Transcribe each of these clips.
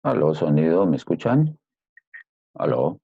Aló, sonido, ¿me escuchan? Aló,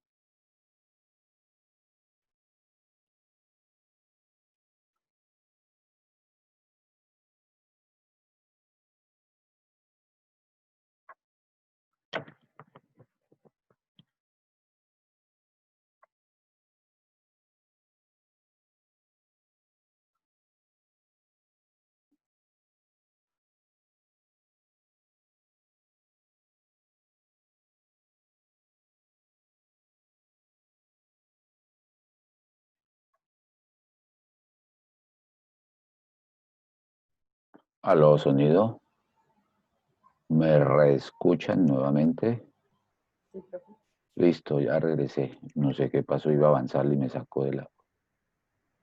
aló, sonido, ¿me reescuchan nuevamente? Sí, profe. Listo, ya regresé. No sé qué pasó, iba a avanzar y me sacó de la...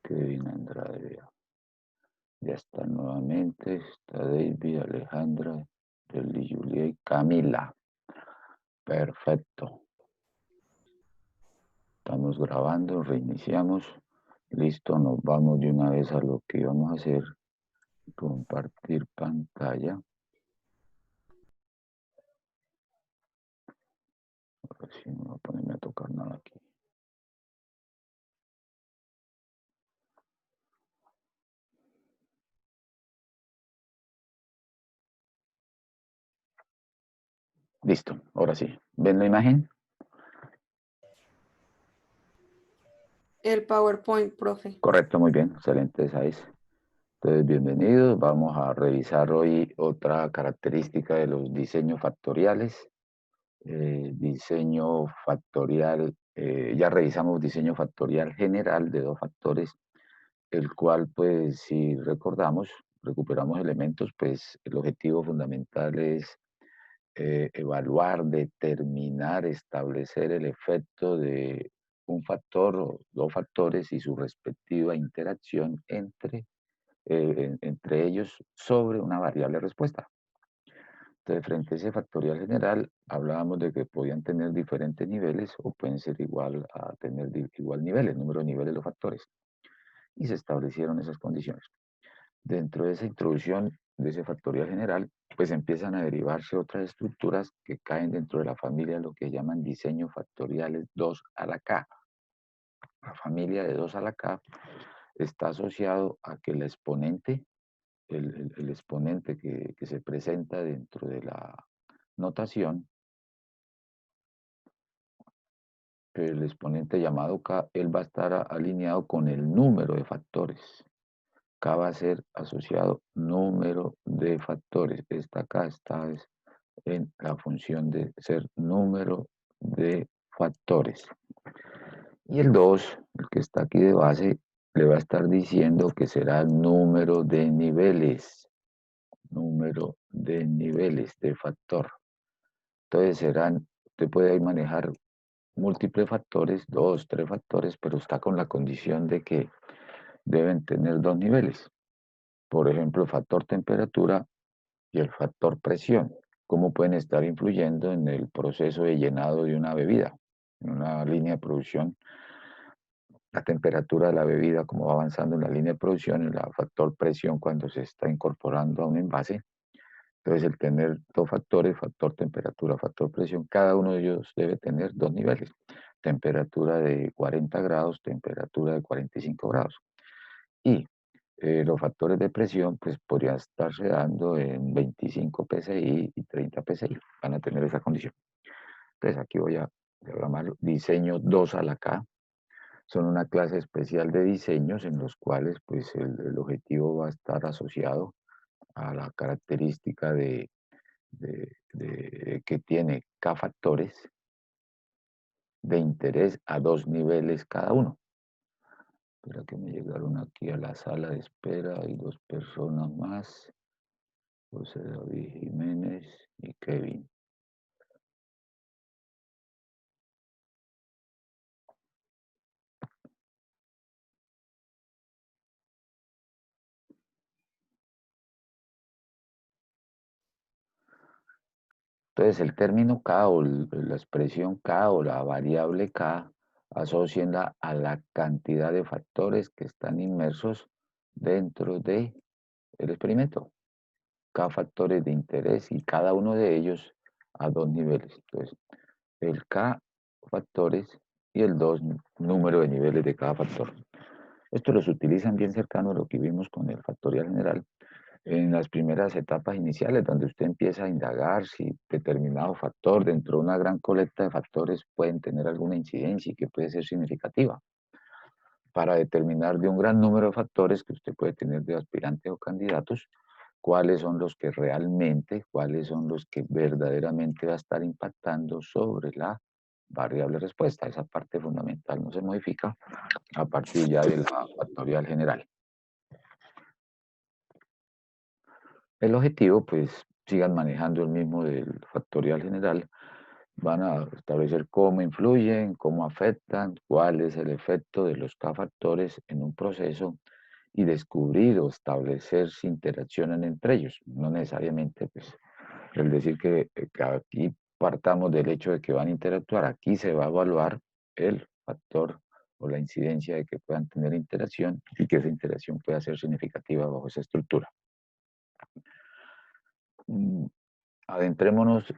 Kevin Andrade, ya está nuevamente, está David, Alejandra, Deli, Julia y Camila. Perfecto. Estamos grabando, reiniciamos. Listo, nos vamos de una vez a lo que íbamos a hacer. Compartir pantalla. A ver si no voy a ponerme a tocar nada aquí. Listo, ahora sí. ¿Ven la imagen? El PowerPoint, profe. Correcto, muy bien, excelente, Saiz. Entonces, bienvenidos. Vamos a revisar hoy otra característica de los diseños factoriales. Diseño factorial, ya revisamos diseño factorial general de dos factores, el cual, pues, si recordamos, recuperamos elementos, pues el objetivo fundamental es evaluar, determinar, establecer el efecto de un factor o dos factores y su respectiva interacción entre ellos sobre una variable respuesta. Entonces, frente a ese factorial general, hablábamos de que podían tener diferentes niveles o pueden ser igual a tener igual nivel, el número de niveles de los factores. Y se establecieron esas condiciones. Dentro de esa introducción de ese factorial general, pues empiezan a derivarse otras estructuras que caen dentro de la familia de lo que llaman diseños factoriales 2 a la K. La familia de 2 a la K está asociado a que el exponente, el exponente que se presenta dentro de la notación, el exponente llamado K, él va a estar alineado con el número de factores. K va a ser asociado número de factores. Esta K está en la función de ser número de factores. Y el 2, el que está aquí de base, le va a estar diciendo que será número de niveles, número de niveles de factor. Entonces serán, usted puede manejar múltiples factores, dos, tres factores, pero está con la condición de que deben tener dos niveles. Por ejemplo, el factor temperatura y el factor presión. ¿Cómo pueden estar influyendo en el proceso de llenado de una bebida? En una línea de producción, la temperatura de la bebida, como va avanzando en la línea de producción, el factor presión cuando se está incorporando a un envase. Entonces, el tener dos factores, factor temperatura, factor presión, cada uno de ellos debe tener dos niveles. Temperatura de 40 grados, temperatura de 45 grados. Y los factores de presión, pues podrían estarse dando en 25 psi y 30 psi. Van a tener esa condición. Entonces, aquí voy a llamarlo diseño 2 a la K. Son una clase especial de diseños en los cuales, pues, el objetivo va a estar asociado a la característica que tiene K factores de interés a dos niveles cada uno. Espera que me llegaron aquí a la sala de espera. Hay dos personas más. José David Jiménez y Kevin. Entonces, el término K o la expresión K o la variable K asocienla a la cantidad de factores que están inmersos dentro del experimento. K factores de interés y cada uno de ellos a dos niveles. Entonces, el K factores y el 2 número de niveles de cada factor. Esto los utilizan bien cercano a lo que vimos con el factorial general en las primeras etapas iniciales, donde usted empieza a indagar si determinado factor dentro de una gran colecta de factores pueden tener alguna incidencia y que puede ser significativa. Para determinar de un gran número de factores que usted puede tener de aspirantes o candidatos, cuáles son los que realmente, cuáles son los que verdaderamente va a estar impactando sobre la variable respuesta. Esa parte fundamental no se modifica a partir ya de la factorial general. El objetivo, pues, sigan manejando el mismo del factorial general. Van a establecer cómo influyen, cómo afectan, cuál es el efecto de los K factores en un proceso y descubrir o establecer si interaccionan entre ellos. No necesariamente, pues, el decir que aquí partamos del hecho de que van a interactuar, aquí se va a evaluar el factor o la incidencia de que puedan tener interacción y que esa interacción pueda ser significativa bajo esa estructura. Mm, Adentrémonos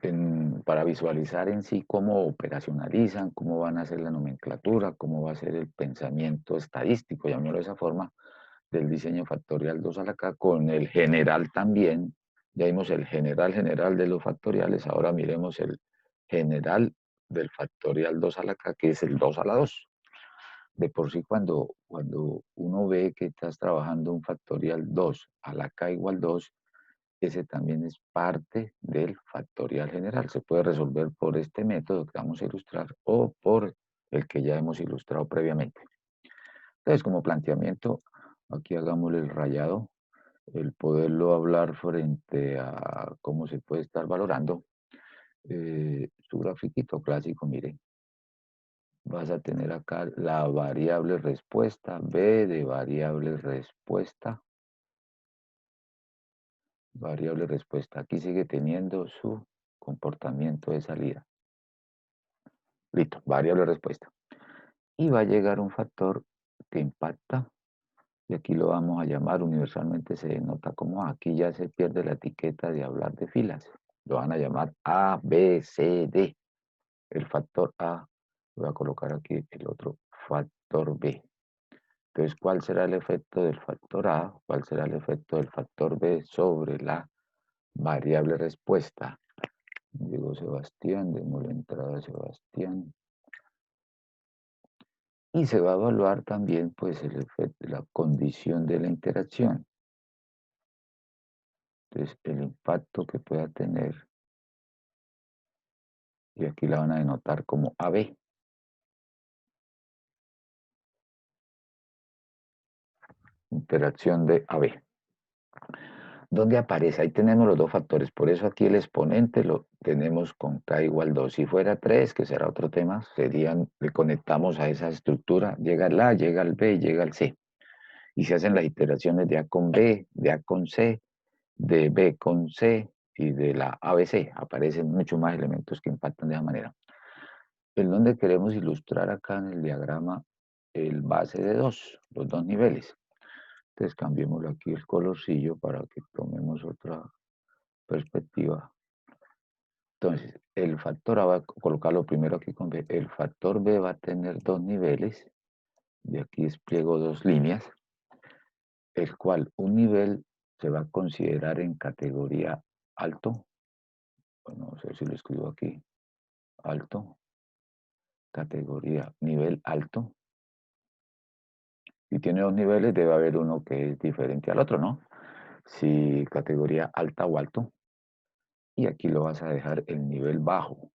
para visualizar en sí cómo operacionalizan, cómo van a hacer la nomenclatura, cómo va a ser el pensamiento estadístico, llamémoslo de esa forma, del diseño factorial 2 a la K, con el general también. Ya vimos el general de los factoriales, ahora miremos el general del factorial 2 a la K, que es el 2 a la 2. De por sí, cuando uno ve que estás trabajando un factorial 2 a la K igual 2, ese también es parte del factorial general. Se puede resolver por este método que vamos a ilustrar o por el que ya hemos ilustrado previamente. Entonces, como planteamiento, aquí hagámosle el rayado, el poderlo hablar frente a cómo se puede estar valorando. Su grafiquito clásico, mire, vas a tener acá la variable respuesta, B de variable respuesta. Aquí sigue teniendo su comportamiento de salida. Listo, variable respuesta. Y va a llegar un factor que impacta, y aquí lo vamos a llamar, universalmente se denota como A. Aquí ya se pierde la etiqueta de hablar de filas. Lo van a llamar A, B, C, D. El factor A, voy a colocar aquí el otro factor B. Entonces, ¿cuál será el efecto del factor A? ¿Cuál será el efecto del factor B sobre la variable respuesta? Diego Sebastián, démosle entrada a Sebastián. Y se va a evaluar también pues el efecto, la condición de la interacción. Entonces, el impacto que pueda tener, y aquí la van a denotar como AB. Interacción de AB. ¿Dónde aparece? Ahí tenemos los dos factores, por eso aquí el exponente lo tenemos con K igual 2. Si fuera 3, que será otro tema, le conectamos a esa estructura, llega el A, llega el B, llega el C. Y se hacen las iteraciones de A con B, de A con C, de B con C y de la ABC. Aparecen muchos más elementos que impactan de esa manera. En donde queremos ilustrar acá en el diagrama el base de 2, los dos niveles. Entonces cambiémoslo aquí el colorcillo para que tomemos otra perspectiva. Entonces, el factor A va a colocarlo primero aquí con B. El factor B va a tener dos niveles. Y aquí despliego dos líneas. El cual un nivel se va a considerar en categoría alto. Bueno, no sé si lo escribo aquí. Alto. Categoría nivel alto. Si tiene dos niveles, debe haber uno que es diferente al otro, ¿no? Si categoría alta o alto. Y aquí lo vas a dejar el nivel bajo.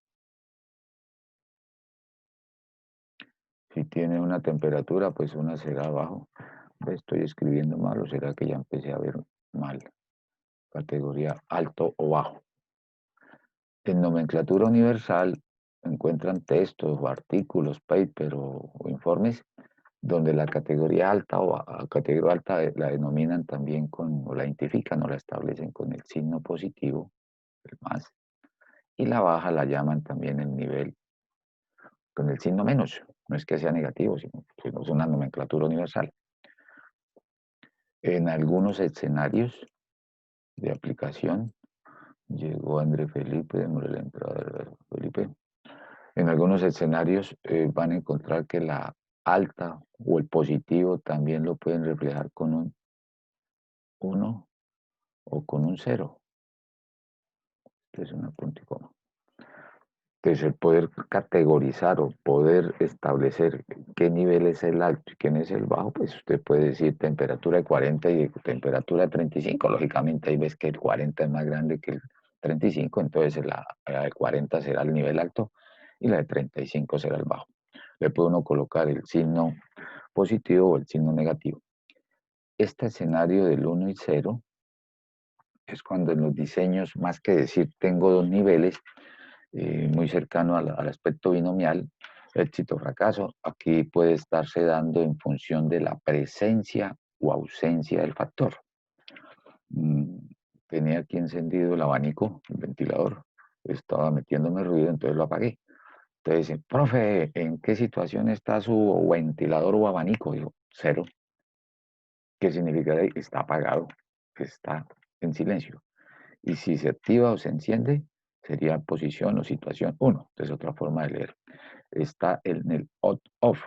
Si tiene una temperatura, pues una será abajo. Estoy escribiendo mal o será que ya empecé a ver mal. Categoría alto o bajo. En nomenclatura universal encuentran textos o artículos, paper o informes donde la categoría alta categoría alta la denominan también o la identifican o la establecen con el signo positivo, el más, y la baja la llaman también el nivel con el signo menos. No es que sea negativo, sino es una nomenclatura universal. En algunos escenarios de aplicación Llegó André Felipe, murió el emperador Felipe. En algunos escenarios van a encontrar que la alta o el positivo también lo pueden reflejar con un 1 o con un 0, que es una punto y coma. Entonces, el poder categorizar o poder establecer qué nivel es el alto y quién es el bajo, pues usted puede decir temperatura de 40 y temperatura de 35. Lógicamente, ahí ves que el 40 es más grande que el 35, entonces la de 40 será el nivel alto y la de 35 será el bajo. Le puede uno colocar el signo positivo o el signo negativo. Este escenario del 1 y 0 es cuando en los diseños, más que decir tengo dos niveles, muy cercano al aspecto binomial, éxito o fracaso, aquí puede estarse dando en función de la presencia o ausencia del factor. Tenía aquí encendido el abanico, el ventilador, estaba metiéndome ruido, entonces lo apagué. Entonces dice, profe, ¿en qué situación está su ventilador o abanico? Digo, cero. ¿Qué significa? Está apagado, está en silencio. Y si se activa o se enciende, sería posición o situación uno. Entonces, otra forma de leer. Está en el off.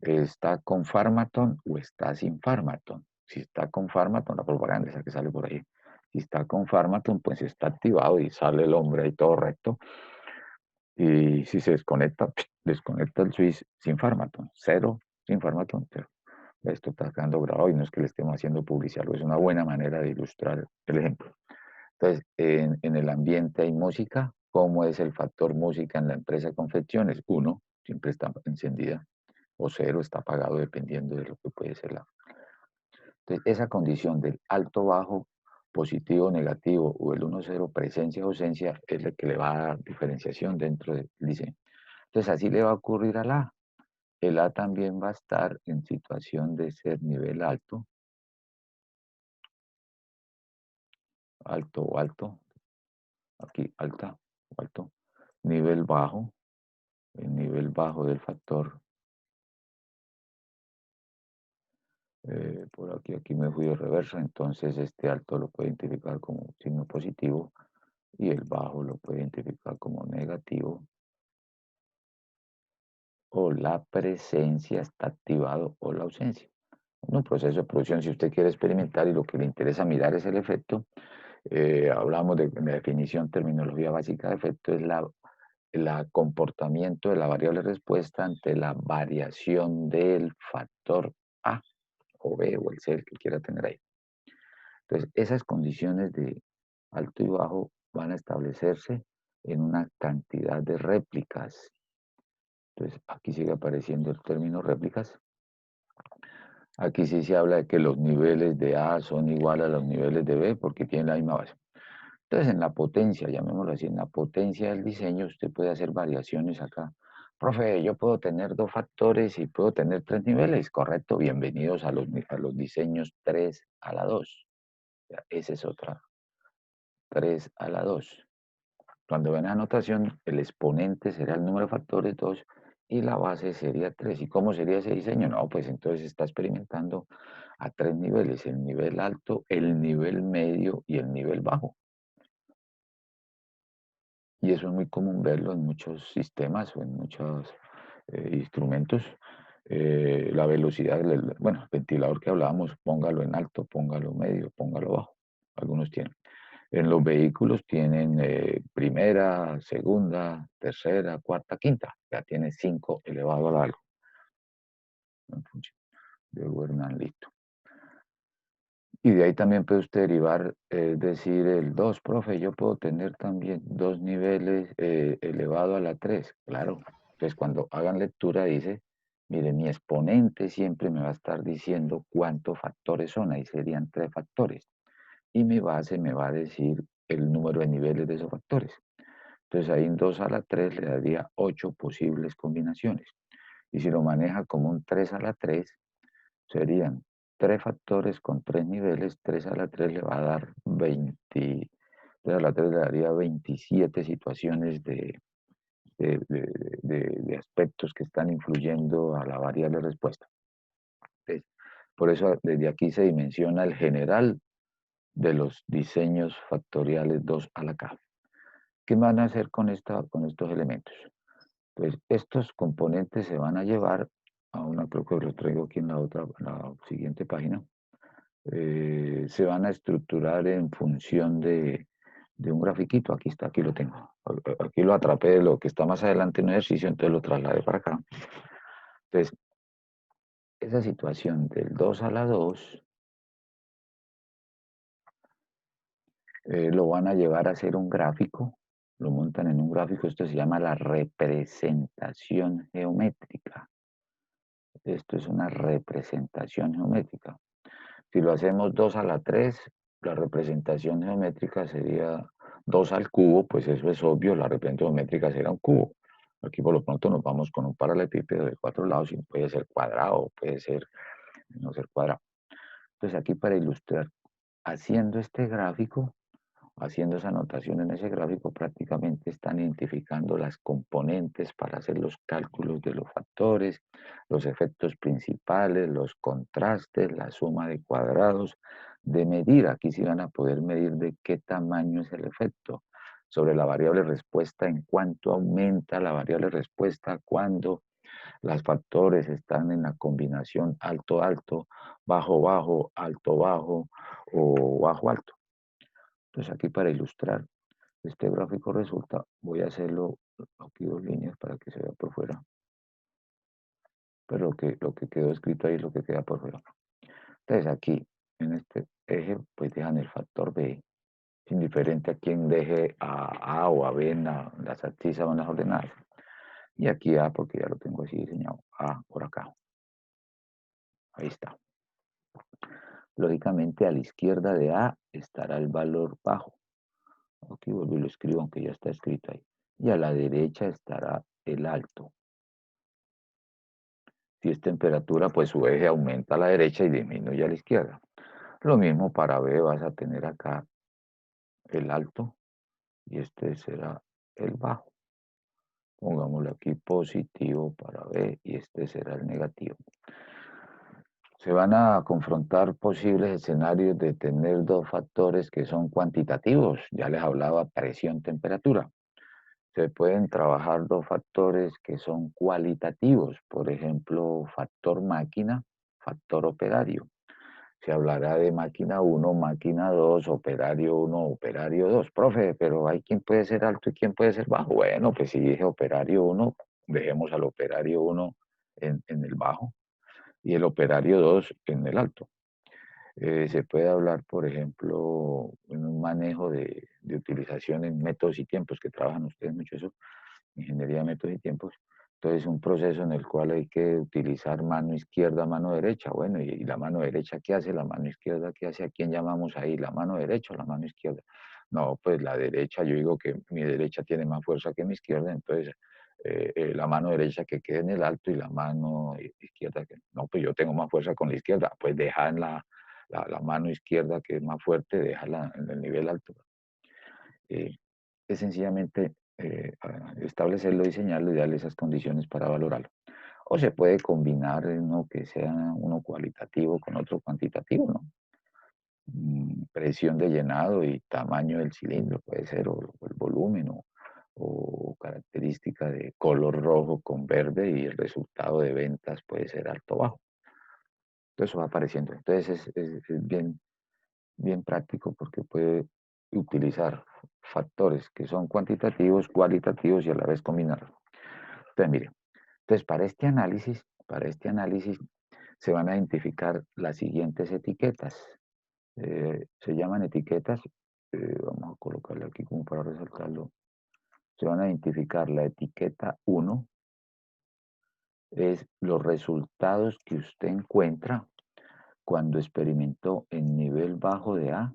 ¿Está con Pharmaton o está sin Pharmaton? Si está con Pharmaton, la propaganda esa que sale por ahí. Si está con Pharmaton, pues está activado y sale el hombre ahí todo recto. Y si se desconecta, desconecta el switch sin Pharmaton. Cero, sin Pharmaton, cero. Esto está quedando grabado y no es que le estemos haciendo publicidad, es una buena manera de ilustrar el ejemplo. Entonces, en el ambiente hay música. ¿Cómo es el factor música en la empresa de confecciones? 1, siempre está encendida, o 0, está apagado dependiendo de lo que puede ser la. Entonces, esa condición del alto, bajo, positivo, negativo, o el 1-0, presencia, ausencia, es la que le va a dar diferenciación dentro del diseño. Entonces, así le va a ocurrir al A. El A también va a estar en situación de ser nivel alto, alto o alto, aquí alta o alto, nivel bajo, el nivel bajo del factor. Por aquí me fui de reversa, entonces este alto lo puede identificar como signo positivo y el bajo lo puede identificar como negativo, o la presencia está activado o la ausencia. En un proceso de producción, si usted quiere experimentar y lo que le interesa mirar es el efecto, hablamos de la definición, terminología básica de efecto, es la comportamiento de la variable respuesta ante la variación del factor A o B o el C que quiera tener ahí. Entonces, esas condiciones de alto y bajo van a establecerse en una cantidad de réplicas. Entonces, aquí sigue apareciendo el término réplicas. Aquí sí se habla de que los niveles de A son iguales a los niveles de B porque tienen la misma base. Entonces, en la potencia, llamémoslo así, en la potencia del diseño, usted puede hacer variaciones acá. Profe, yo puedo tener dos factores y puedo tener tres niveles. Correcto, bienvenidos a los diseños 3 a la 2. Esa es otra, 3 a la 2. Cuando ven la anotación, el exponente será el número de factores 2 y la base sería 3. ¿Y cómo sería ese diseño? No, pues entonces está experimentando a tres niveles, el nivel alto, el nivel medio y el nivel bajo. Y eso es muy común verlo en muchos sistemas o en muchos instrumentos. La velocidad, bueno, el ventilador que hablábamos, póngalo en alto, póngalo medio, póngalo bajo. Algunos tienen. En los vehículos tienen primera, segunda, tercera, cuarta, quinta. Ya tiene 5 elevado al algo. En función de Werner, listo. Y de ahí también puede usted derivar, decir el 2, profe, yo puedo tener también dos niveles elevado a la 3. Claro. Entonces, cuando hagan lectura, dice, mire, mi exponente siempre me va a estar diciendo cuántos factores son. Ahí serían 3 factores. Y mi base me va a decir el número de niveles de esos factores. Entonces ahí en 2 a la 3 le daría 8 posibles combinaciones. Y si lo maneja como un 3 a la 3, serían 3 factores con 3 niveles, 3 a la 3 le va a dar 20, 3 a la 3 le daría 27 situaciones de aspectos que están influyendo a la variable respuesta. Entonces, por eso desde aquí se dimensiona el general de los diseños factoriales 2 a la K. ¿Qué van a hacer con estos elementos? Pues estos componentes se van a llevar a una, creo que lo traigo aquí en la siguiente página. Se van a estructurar en función de un grafiquito. Aquí está, aquí lo tengo. Aquí lo atrapé de lo que está más adelante en un ejercicio, entonces lo trasladé para acá. Entonces, esa situación del 2 a la 2 lo van a llevar a hacer un gráfico, lo montan en un gráfico, esto se llama la representación geométrica. Esto es una representación geométrica. Si lo hacemos 2 a la 3, la representación geométrica sería 2 al cubo, pues eso es obvio, la representación geométrica será un cubo. Aquí por lo pronto nos vamos con un paralelepípedo de 4 lados y puede ser cuadrado, puede ser no ser cuadrado. Entonces aquí para ilustrar, haciendo este gráfico, haciendo esa anotación en ese gráfico, prácticamente están identificando las componentes para hacer los cálculos de los factores, los efectos principales, los contrastes, la suma de cuadrados, de medir. Aquí sí van a poder medir de qué tamaño es el efecto sobre la variable respuesta, en cuánto aumenta la variable respuesta cuando los factores están en la combinación alto-alto, bajo-bajo, alto-bajo o bajo-alto. Entonces aquí para ilustrar este gráfico resulta, voy a hacerlo aquí 2 líneas para que se vea por fuera, pero lo que quedó escrito ahí es lo que queda por fuera. Entonces aquí en este eje pues dejan el factor B, indiferente a quién deje a o a B en las abscisas o en las ordenadas. Y aquí A porque ya lo tengo así diseñado, A por acá. Ahí está. Lógicamente a la izquierda de A estará el valor bajo. Aquí vuelvo y lo escribo, aunque ya está escrito ahí. Y a la derecha estará el alto. Si es temperatura, pues su eje aumenta a la derecha y disminuye a la izquierda. Lo mismo para B, vas a tener acá el alto y este será el bajo. Pongámoslo aquí positivo para B y este será el negativo. Se van a confrontar posibles escenarios de tener dos factores que son cuantitativos. Ya les hablaba presión-temperatura. Se pueden trabajar dos factores que son cualitativos, por ejemplo, factor máquina, factor operario. Se hablará de máquina 1, máquina 2, operario 1, operario 2. Profe, pero hay quien puede ser alto y quien puede ser bajo. Bueno, pues si dije operario 1, dejemos al operario 1 en el bajo y el operario 2 en el alto. Se puede hablar, por ejemplo, en un manejo de utilización en métodos y tiempos, que trabajan ustedes mucho eso, ingeniería de métodos y tiempos. Entonces, un proceso en el cual hay que utilizar mano izquierda, mano derecha. Bueno, ¿y la mano derecha qué hace? ¿La mano izquierda qué hace? ¿A quién llamamos ahí? ¿La mano derecha o la mano izquierda? No, pues la derecha, yo digo que mi derecha tiene más fuerza que mi izquierda, entonces la mano derecha que quede en el alto y la mano izquierda que... No, pues yo tengo más fuerza con la izquierda, pues deja en la mano izquierda que es más fuerte, déjala en el nivel alto. Es sencillamente establecerlo, diseñarlo y darle esas condiciones para valorarlo. O se puede combinar uno que sea uno cualitativo con otro cuantitativo, ¿no? Presión de llenado y tamaño del cilindro puede ser, o el volumen, o característica de color rojo con verde y el resultado de ventas puede ser alto o bajo. Todo eso va apareciendo. Entonces es bien práctico porque puede utilizar factores que son cuantitativos, cualitativos y a la vez combinarlos. Entonces, mire, entonces para este análisis se van a identificar las siguientes etiquetas. Se llaman etiquetas, vamos a colocarle aquí como para resaltarlo. Se van a identificar la etiqueta 1, es los resultados que usted encuentra cuando experimentó en nivel bajo de A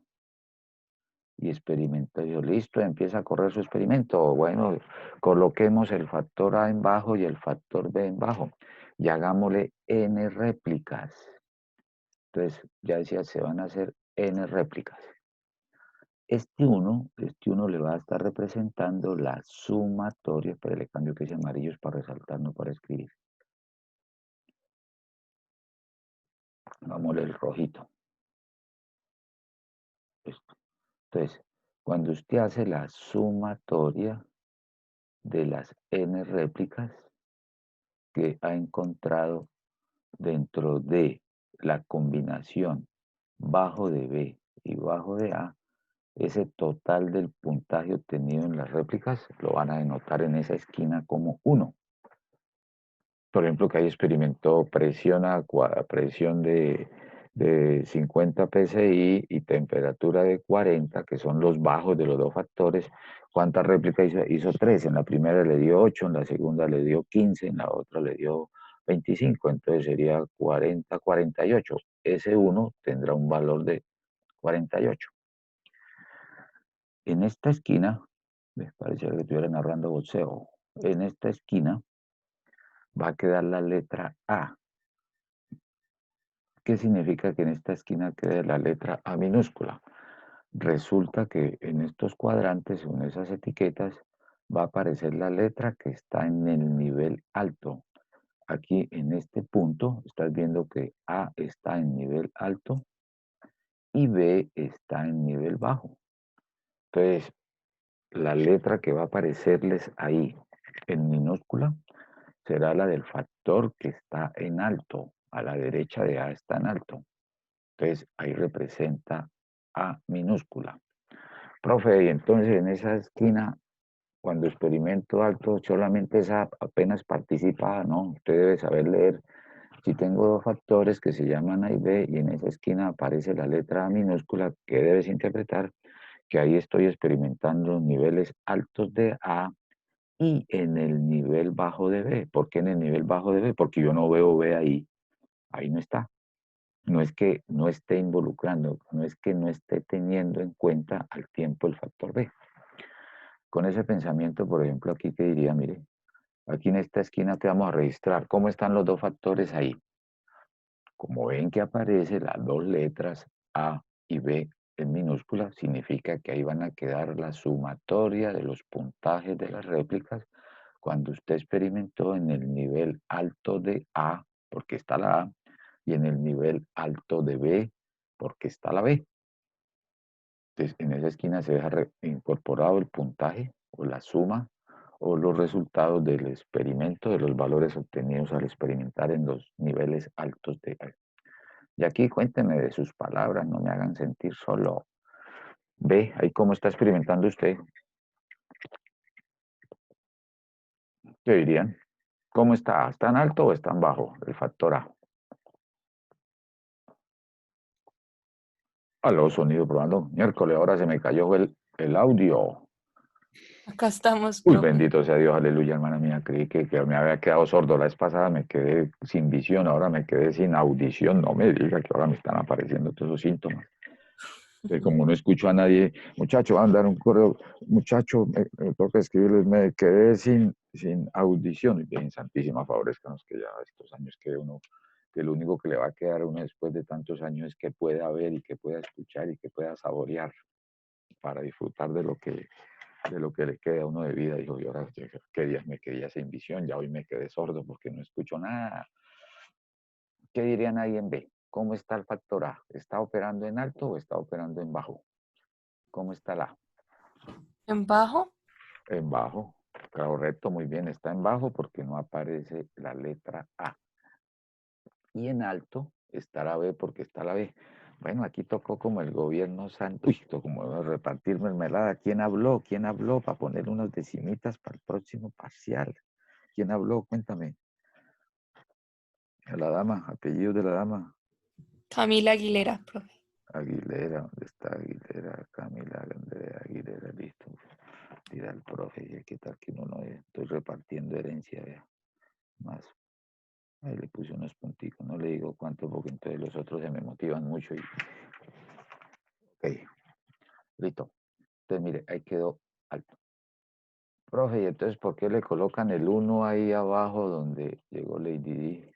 y experimento. Yo, listo, empieza a correr su experimento. Bueno, coloquemos el factor A en bajo y el factor B en bajo y hagámosle n réplicas. Entonces, ya decía, se van a hacer n réplicas. Este uno le va a estar representando la sumatoria, pero le cambio que es amarillo para resaltar, no para escribir. Hagámosle el rojito. Entonces, cuando usted hace la sumatoria de las n réplicas que ha encontrado dentro de la combinación bajo de B y bajo de A, ese total del puntaje obtenido en las réplicas lo van a denotar en esa esquina como 1. Por ejemplo, que ahí experimentó presión de 50 psi y temperatura de 40, que son los bajos de los dos factores. ¿Cuántas réplicas hizo? Hizo 3. En la primera le dio 8, en la segunda le dio 15, en la otra le dio 25. Entonces sería 40, 48. Ese 1 tendrá un valor de 48. En esta esquina, me parecía que estuviera narrando boxeo, en esta esquina va a quedar la letra A. ¿Qué significa que en esta esquina quede la letra A minúscula? Resulta que en estos cuadrantes, en esas etiquetas, va a aparecer la letra que está en el nivel alto. Aquí en este punto estás viendo que A está en nivel alto y B está en nivel bajo. Entonces, la letra que va a aparecerles ahí en minúscula será la del factor que está en alto. A la derecha de A está en alto. Entonces, ahí representa A minúscula. Profe, y entonces en esa esquina, cuando experimento alto, solamente esa apenas participa, ¿no? Usted debe saber leer. Si tengo dos factores que se llaman A y B, y en esa esquina aparece la letra A minúscula, ¿qué debes interpretar? Que ahí estoy experimentando niveles altos de A y en el nivel bajo de B. ¿Por qué en el nivel bajo de B? Porque yo no veo B ahí. Ahí no está. No es que no esté involucrando, no es que no esté teniendo en cuenta al tiempo el factor B. Con ese pensamiento, por ejemplo, aquí te diría, mire, aquí en esta esquina te vamos a registrar cómo están los dos factores ahí. Como ven que aparecen las dos letras A y B en minúscula, significa que ahí van a quedar la sumatoria de los puntajes de las réplicas cuando usted experimentó en el nivel alto de A, porque está la A, y en el nivel alto de B, porque está la B. Entonces, en esa esquina se deja incorporado el puntaje o la suma o los resultados del experimento de los valores obtenidos al experimentar en los niveles altos de A. Y aquí cuénteme de sus palabras, no me hagan sentir solo. Ve, ahí cómo está experimentando usted. ¿Qué dirían? ¿Cómo está? ¿Está en alto o está en bajo el factor A? Aló, sonido probando. Miércoles, ahora se me cayó el audio. Acá estamos, Uy, profe. bendito sea Dios, aleluya, hermana mía. Creí que me había quedado sordo la vez pasada, me quedé sin visión, ahora me quedé sin audición. No me diga que ahora me están apareciendo todos esos síntomas. Como no escucho a nadie, muchacho, va a dar un correo, muchacho, me toca escribirles, me quedé sin audición. Y bien, santísima, favorezcanos que ya estos años que uno, que lo único que le va a quedar a uno después de tantos años es que pueda ver y que pueda escuchar y que pueda saborear para disfrutar de lo que le queda a uno de vida. Dijo, y ahora, ¿qué días me quedé sin visión? Ya hoy me quedé sordo porque no escucho nada. ¿Qué diría nadie en B? ¿Cómo está el factor A? ¿Está operando en alto o está operando en bajo? ¿Cómo está la A? ¿En bajo? En bajo. Correcto, muy bien. Está en bajo porque no aparece la letra A. Y en alto está la B porque está la B. Bueno, aquí tocó como el gobierno santo, uy, tocó como repartir mermelada. ¿Quién habló? ¿Quién habló? Para poner unas decimitas para el próximo parcial. ¿Quién habló? Cuéntame. A la dama, apellido de la dama. Camila Aguilera, profe. Aguilera, ¿dónde está Aguilera? Camila Andrea Aguilera, listo. Tira el profe, y qué tal que uno no estoy repartiendo herencia, vea. Más. Ahí le puse unos punticos, no le digo cuánto porque entonces los otros se me motivan mucho y. Ok, listo. Entonces, mire, ahí quedó alto. Profe, ¿y entonces por qué le colocan el uno ahí abajo donde llegó Lady D?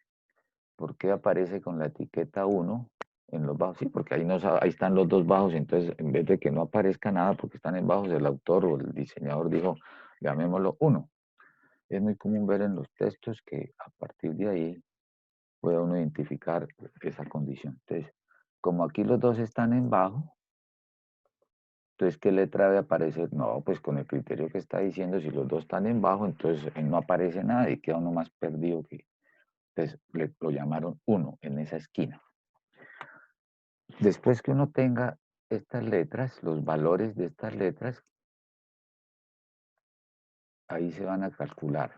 ¿Por qué aparece con la etiqueta uno en los bajos? Sí, porque ahí, no, ahí están los dos bajos, entonces en vez de que no aparezca nada porque están en bajos, el autor o el diseñador dijo, llamémoslo uno. Es muy común ver en los textos que a partir de ahí puede uno identificar esa condición. Entonces, como aquí los dos están en bajo, Entonces, ¿qué letra debe aparecer? No, pues con el criterio que está diciendo, si los dos están en bajo, entonces no aparece nada y queda uno más perdido que... Entonces, lo llamaron uno en esa esquina. Después que uno tenga estas letras, los valores de estas letras, ahí se van a calcular.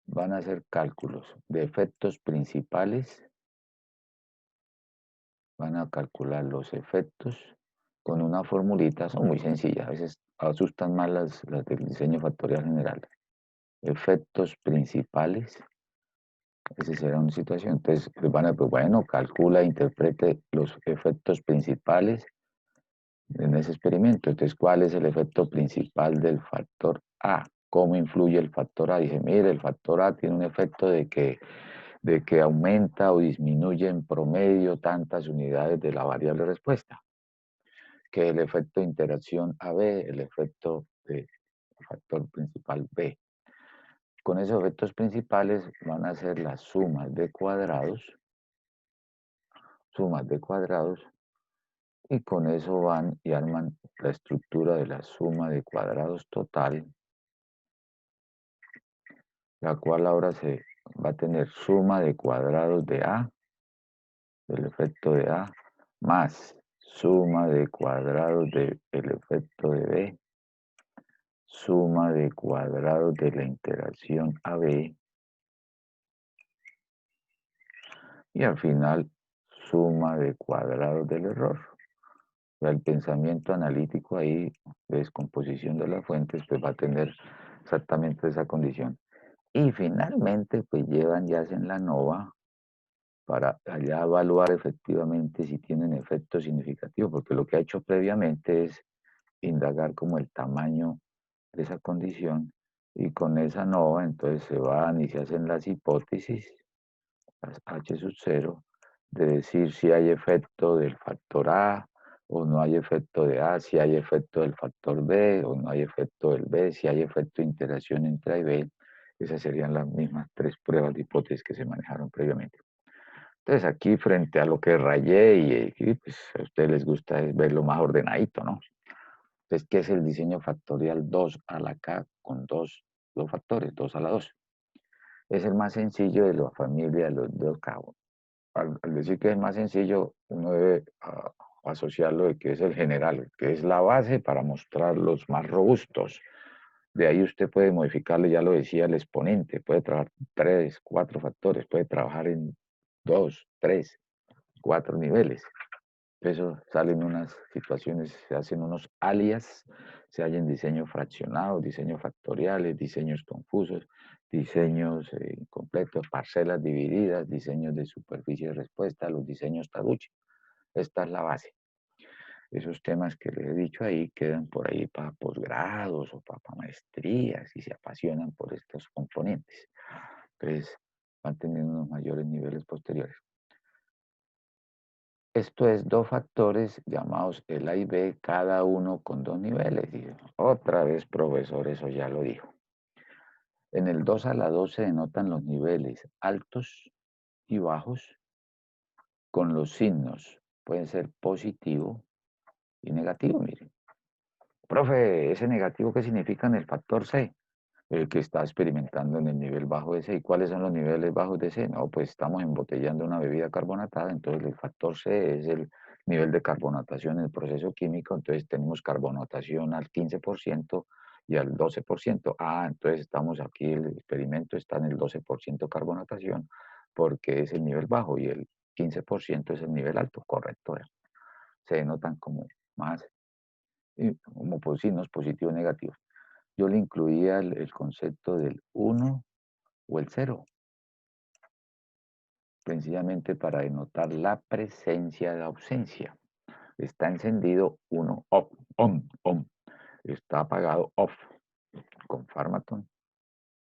Van a hacer cálculos de efectos principales, van a calcular los efectos con una formulita, son muy sencillas, a veces asustan más las del diseño factorial general. Efectos principales, esa será una situación. Entonces, les van a decir, bueno, calcula, interprete los efectos principales en ese experimento. Entonces, ¿cuál es el efecto principal del factor A? ¿Cómo influye el factor A? Dije, mire, el factor A tiene un efecto de que aumenta o disminuye en promedio tantas unidades de la variable respuesta, que el efecto de interacción AB, el efecto del factor principal B. Con esos efectos principales van a ser las sumas de cuadrados, y con eso van y arman la estructura de la suma de cuadrados total, la cual ahora se va a tener suma de cuadrados de A, del efecto de A, más suma de cuadrados del efecto de B, suma de cuadrados de la interacción AB, y al final suma de cuadrados del error. El pensamiento analítico ahí, de descomposición de las fuentes, pues va a tener exactamente esa condición. Y finalmente, pues llevan y hacen la nova para allá evaluar efectivamente si tienen efecto significativo, porque lo que ha hecho previamente es indagar como el tamaño de esa condición, y con esa nova entonces se van y se hacen las hipótesis, las H sub 0, de decir si hay efecto del factor A o no hay efecto de A, si hay efecto del factor B o no hay efecto del B, si hay efecto de interacción entre A y B. Esas serían las mismas tres pruebas de hipótesis que se manejaron previamente. Entonces aquí frente a lo que rayé y pues a ustedes les gusta es verlo más ordenadito, ¿no? Entonces, ¿qué es el diseño factorial 2 a la K con dos factores, 2 a la 2? Es el más sencillo de la familia de los 2K. Al decir que es más sencillo, uno debe asociarlo de que es el general, que es la base para mostrar los más robustos. De ahí usted puede modificarle, ya lo decía, el exponente, puede trabajar 3, 4 factores, puede trabajar en 2, 3, 4 niveles. Eso salen unas situaciones, se hacen unos alias, se hallan diseños fraccionados, diseños factoriales, diseños confusos, diseños incompletos, parcelas divididas, diseños de superficie de respuesta, los diseños Taguchi. Esta es la base. Esos temas que les he dicho ahí quedan por ahí para posgrados o para maestrías y se apasionan por estos componentes. Entonces van teniendo unos mayores niveles posteriores. Esto es dos factores llamados el A y B, cada uno con dos niveles. Y otra vez, profesor, eso ya lo dijo. En el 2 a la 2 se denotan los niveles altos y bajos con los signos. Pueden ser positivo y negativo, miren. Profe, ¿ese negativo qué significa en el factor C? El que está experimentando en el nivel bajo de C. ¿Y cuáles son los niveles bajos de C? No, pues estamos embotellando una bebida carbonatada, entonces el factor C es el nivel de carbonatación en el proceso químico, entonces tenemos carbonatación al 15% y al 12%. Ah, entonces estamos aquí, el experimento está en el 12% carbonatación porque es el nivel bajo y el 15% es el nivel alto, correcto. Se denotan como más, como signos positivos y negativos. Yo le incluía el concepto del uno o el cero, sencillamente para denotar la presencia de ausencia. Está encendido uno, off, on. Está apagado, off, con Pharmaton,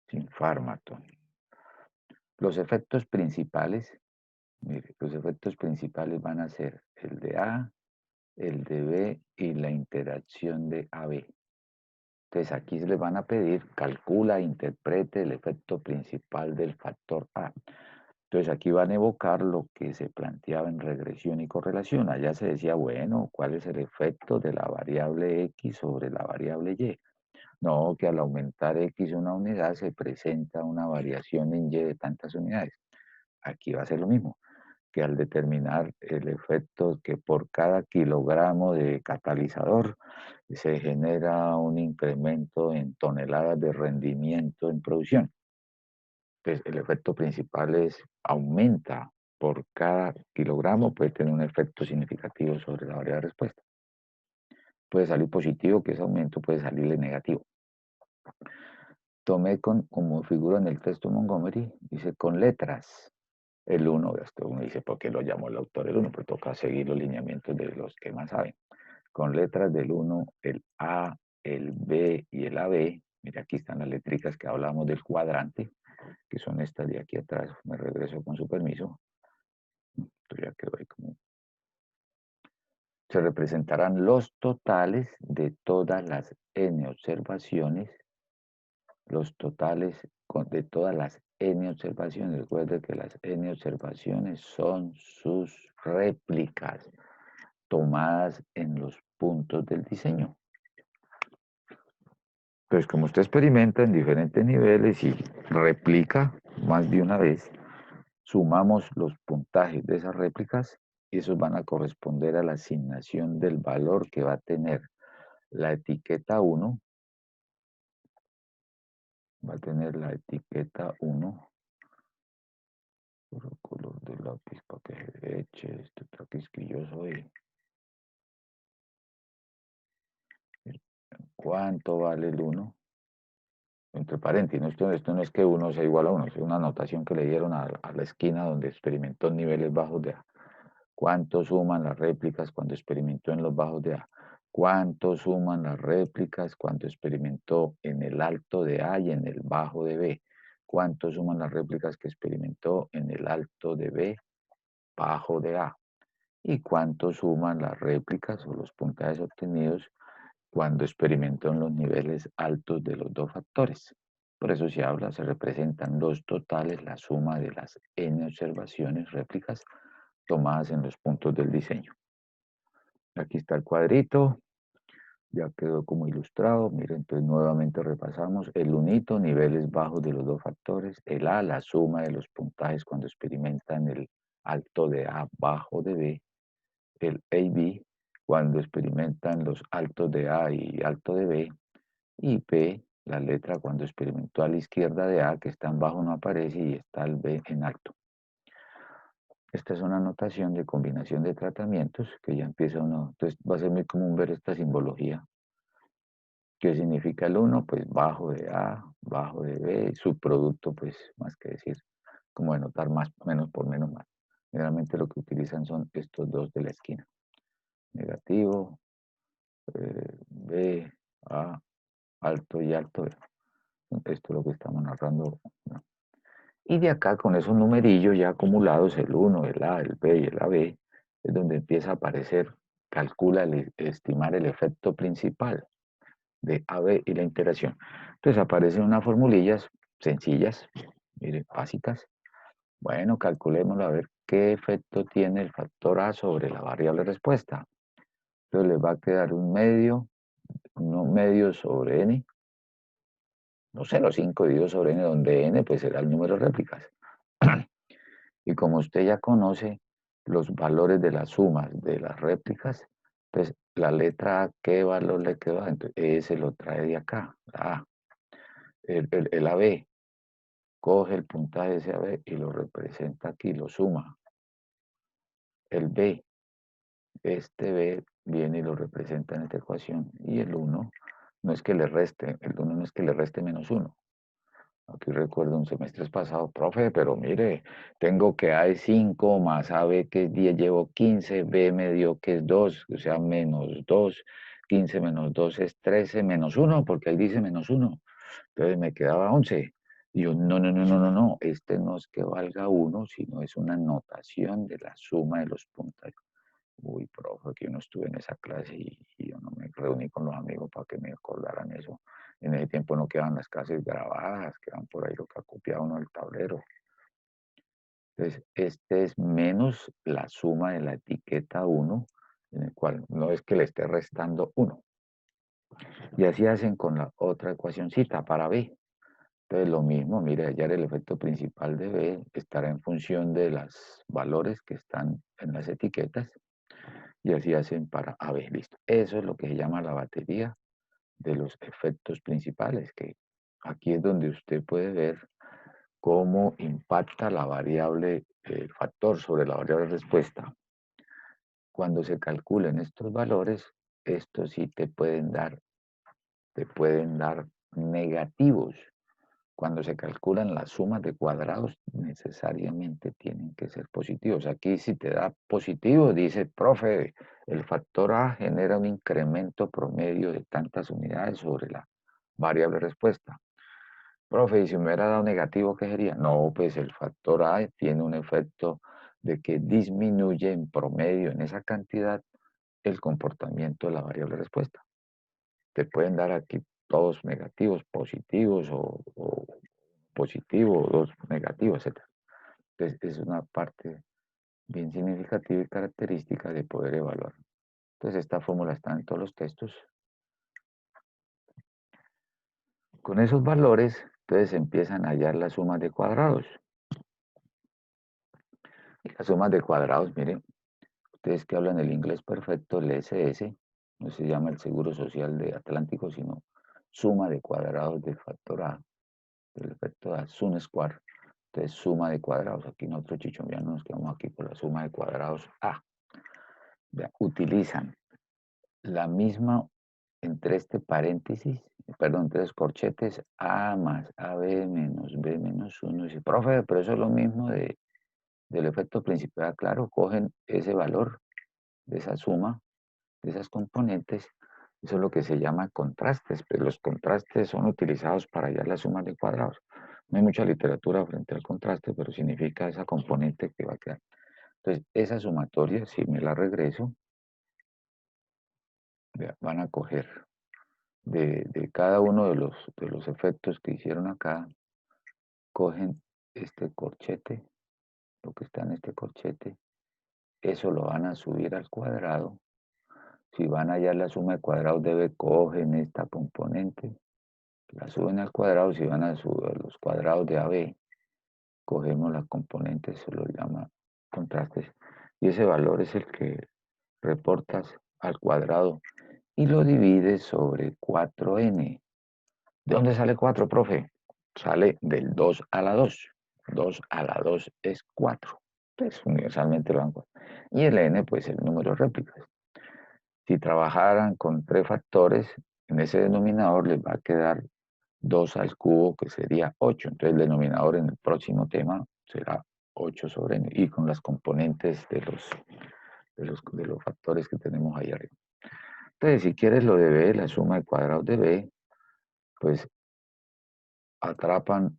sin Pharmaton. Los efectos principales, mire, los efectos principales van a ser el de A, el de B y la interacción de AB. Entonces aquí se les van a pedir, calcula, interprete el efecto principal del factor A. Entonces aquí van a evocar lo que se planteaba en regresión y correlación. Allá se decía, bueno, ¿cuál es el efecto de la variable X sobre la variable Y? No, que al aumentar X una unidad se presenta una variación en Y de tantas unidades. Aquí va a ser lo mismo, que al determinar el efecto que por cada kilogramo de catalizador se genera un incremento en toneladas de rendimiento en producción. Pues el efecto principal es aumenta por cada kilogramo, puede tener un efecto significativo sobre la variable de respuesta. Puede salir positivo, que ese aumento puede salirle negativo. Tomé como figura en el texto Montgomery, dice con letras. El uno, esto uno dice, ¿por qué lo llamó el autor el uno? Pues toca seguir los lineamientos de los que más saben. Con letras del uno, el A, el B y el AB. Mira, aquí están las letricas que hablamos del cuadrante, que son estas de aquí atrás. Me regreso con su permiso. Esto ya quedó ahí como... Se representarán los totales de todas las n observaciones, los totales de todas las n observaciones. Recuerde que las n observaciones son sus réplicas tomadas en los puntos del diseño. Pues como usted experimenta en diferentes niveles y replica más de una vez, sumamos los puntajes de esas réplicas y esos van a corresponder a la asignación del valor que va a tener la etiqueta 1, va a tener la etiqueta 1, puro color de lápiz para que se eche este traquisquilloso ahí. ¿Cuánto vale el 1? Entre paréntesis, esto no es que 1 sea igual a 1, es una anotación que le dieron a la esquina donde experimentó niveles bajos de A. ¿Cuánto suman las réplicas cuando experimentó en los bajos de A? ¿Cuánto suman las réplicas cuando experimentó en el alto de A y en el bajo de B? ¿Cuánto suman las réplicas que experimentó en el alto de B, bajo de A? ¿Y cuánto suman las réplicas o los puntajes obtenidos cuando experimentó en los niveles altos de los dos factores? Por eso se representan los totales, la suma de las n observaciones, réplicas, tomadas en los puntos del diseño. Aquí está el cuadrito, ya quedó como ilustrado. Miren, entonces nuevamente repasamos el unito, niveles bajos de los dos factores, el A, la suma de los puntajes cuando experimentan el alto de A, bajo de B, el AB, cuando experimentan los altos de A y alto de B, y P, la letra cuando experimentó a la izquierda de A, que está en bajo no aparece y está el B en alto. Esta es una anotación de combinación de tratamientos que ya empieza uno. Entonces va a ser muy común ver esta simbología. ¿Qué significa el 1? Pues bajo de A, bajo de B, subproducto, pues más que decir, como denotar más, menos por menos más. Generalmente lo que utilizan son estos dos de la esquina. Negativo, B, A, alto y alto. Esto es lo que estamos narrando, ¿no? Y de acá con esos numerillos ya acumulados, el 1, el A, el B y el AB, es donde empieza a aparecer, calcula, estimar el efecto principal de AB y la interacción. Entonces aparecen unas formulillas sencillas, miren, básicas. Bueno, calculémoslo a ver qué efecto tiene el factor A sobre la variable respuesta. Entonces les va a quedar un medio sobre n, no sé, los 5 dividido sobre n, donde n pues será el número de réplicas. Y como usted ya conoce los valores de las sumas de las réplicas, pues la letra A, ¿qué valor le quedó? Entonces, ese lo trae de acá, la A. El AB, coge el puntaje de ese AB y lo representa aquí, lo suma. El B, este B viene y lo representa en esta ecuación. Y el 1 no es que le reste, el 1 no es que le reste menos 1. Aquí recuerdo un semestre pasado, profe, pero mire, tengo que A es 5 más AB que es 10, llevo 15, B me dio que es 2, o sea, menos 2, 15 menos 2 es 13, menos 1, porque ahí dice menos 1. Entonces me quedaba 11. Y yo, no, no, no, no, no, no, este no es que valga 1, sino es una notación de la suma de los puntos. Uy, profe, que yo no estuve en esa clase y yo no me reuní con los amigos para que me acordaran eso. En ese tiempo no quedan las clases grabadas, quedan por ahí lo que ha copiado uno del tablero. Entonces, este es menos la suma de la etiqueta uno, en el cual no es que le esté restando uno. Y así hacen con la otra ecuacióncita para B. Entonces, lo mismo, mire, hallar el efecto principal de B estará en función de los valores que están en las etiquetas. Y así hacen para AB, listo. Eso es lo que se llama la batería de los efectos principales, que aquí es donde usted puede ver cómo impacta la variable, el factor sobre la variable respuesta. Cuando se calculen estos valores, estos sí te pueden dar negativos. Cuando se calculan las sumas de cuadrados, necesariamente tienen que ser positivos. Aquí si te da positivo, dice, profe, el factor A genera un incremento promedio de tantas unidades sobre la variable respuesta. Profe, y si me hubiera dado negativo, ¿qué sería? No, pues el factor A tiene un efecto de que disminuye en promedio en esa cantidad el comportamiento de la variable respuesta. Te pueden dar aquí todos negativos, positivos o positivo, o dos negativos, etc. Entonces, es una parte bien significativa y característica de poder evaluar. Entonces, esta fórmula está en todos los textos. Con esos valores, entonces empiezan a hallar las sumas de cuadrados. Y las sumas de cuadrados, miren, ustedes que hablan el inglés perfecto, el SS, no se llama el Seguro Social de Atlántico, sino suma de cuadrados del factor A, del efecto A, sum square. Entonces, suma de cuadrados. Aquí nosotros chichombianos nos quedamos aquí por la suma de cuadrados A. Utilizan la misma entre este paréntesis, perdón, entre los corchetes, A más AB menos B menos 1. Dice, profe, pero eso es lo mismo del efecto principal. Claro, cogen ese valor de esa suma, de esas componentes. Eso es lo que se llama contrastes, pero los contrastes son utilizados para hallar las sumas de cuadrados. No hay mucha literatura frente al contraste, pero significa esa componente que va a quedar. Entonces, esa sumatoria, si me la regreso, van a coger de cada uno de los efectos que hicieron acá, cogen este corchete, lo que está en este corchete, eso lo van a subir al cuadrado. Si van a hallar la suma de cuadrados de B, cogen esta componente, la suben al cuadrado. Si van a subir los cuadrados de AB, cogemos las componentes, se lo llama contrastes. Y ese valor es el que reportas al cuadrado y lo divides sobre 4n. ¿De dónde sale 4, profe? Sale del 2 a la 2. 2 a la 2 es 4. Pues universalmente lo dan 4. Y el n, pues el número de réplicas. Si trabajaran con 3 factores, en ese denominador les va a quedar 2 al cubo, que sería 8. Entonces el denominador en el próximo tema será 8 sobre n. Y con las componentes de los factores que tenemos ahí arriba. Entonces, si quieres lo de b, la suma de cuadrados de b, pues atrapan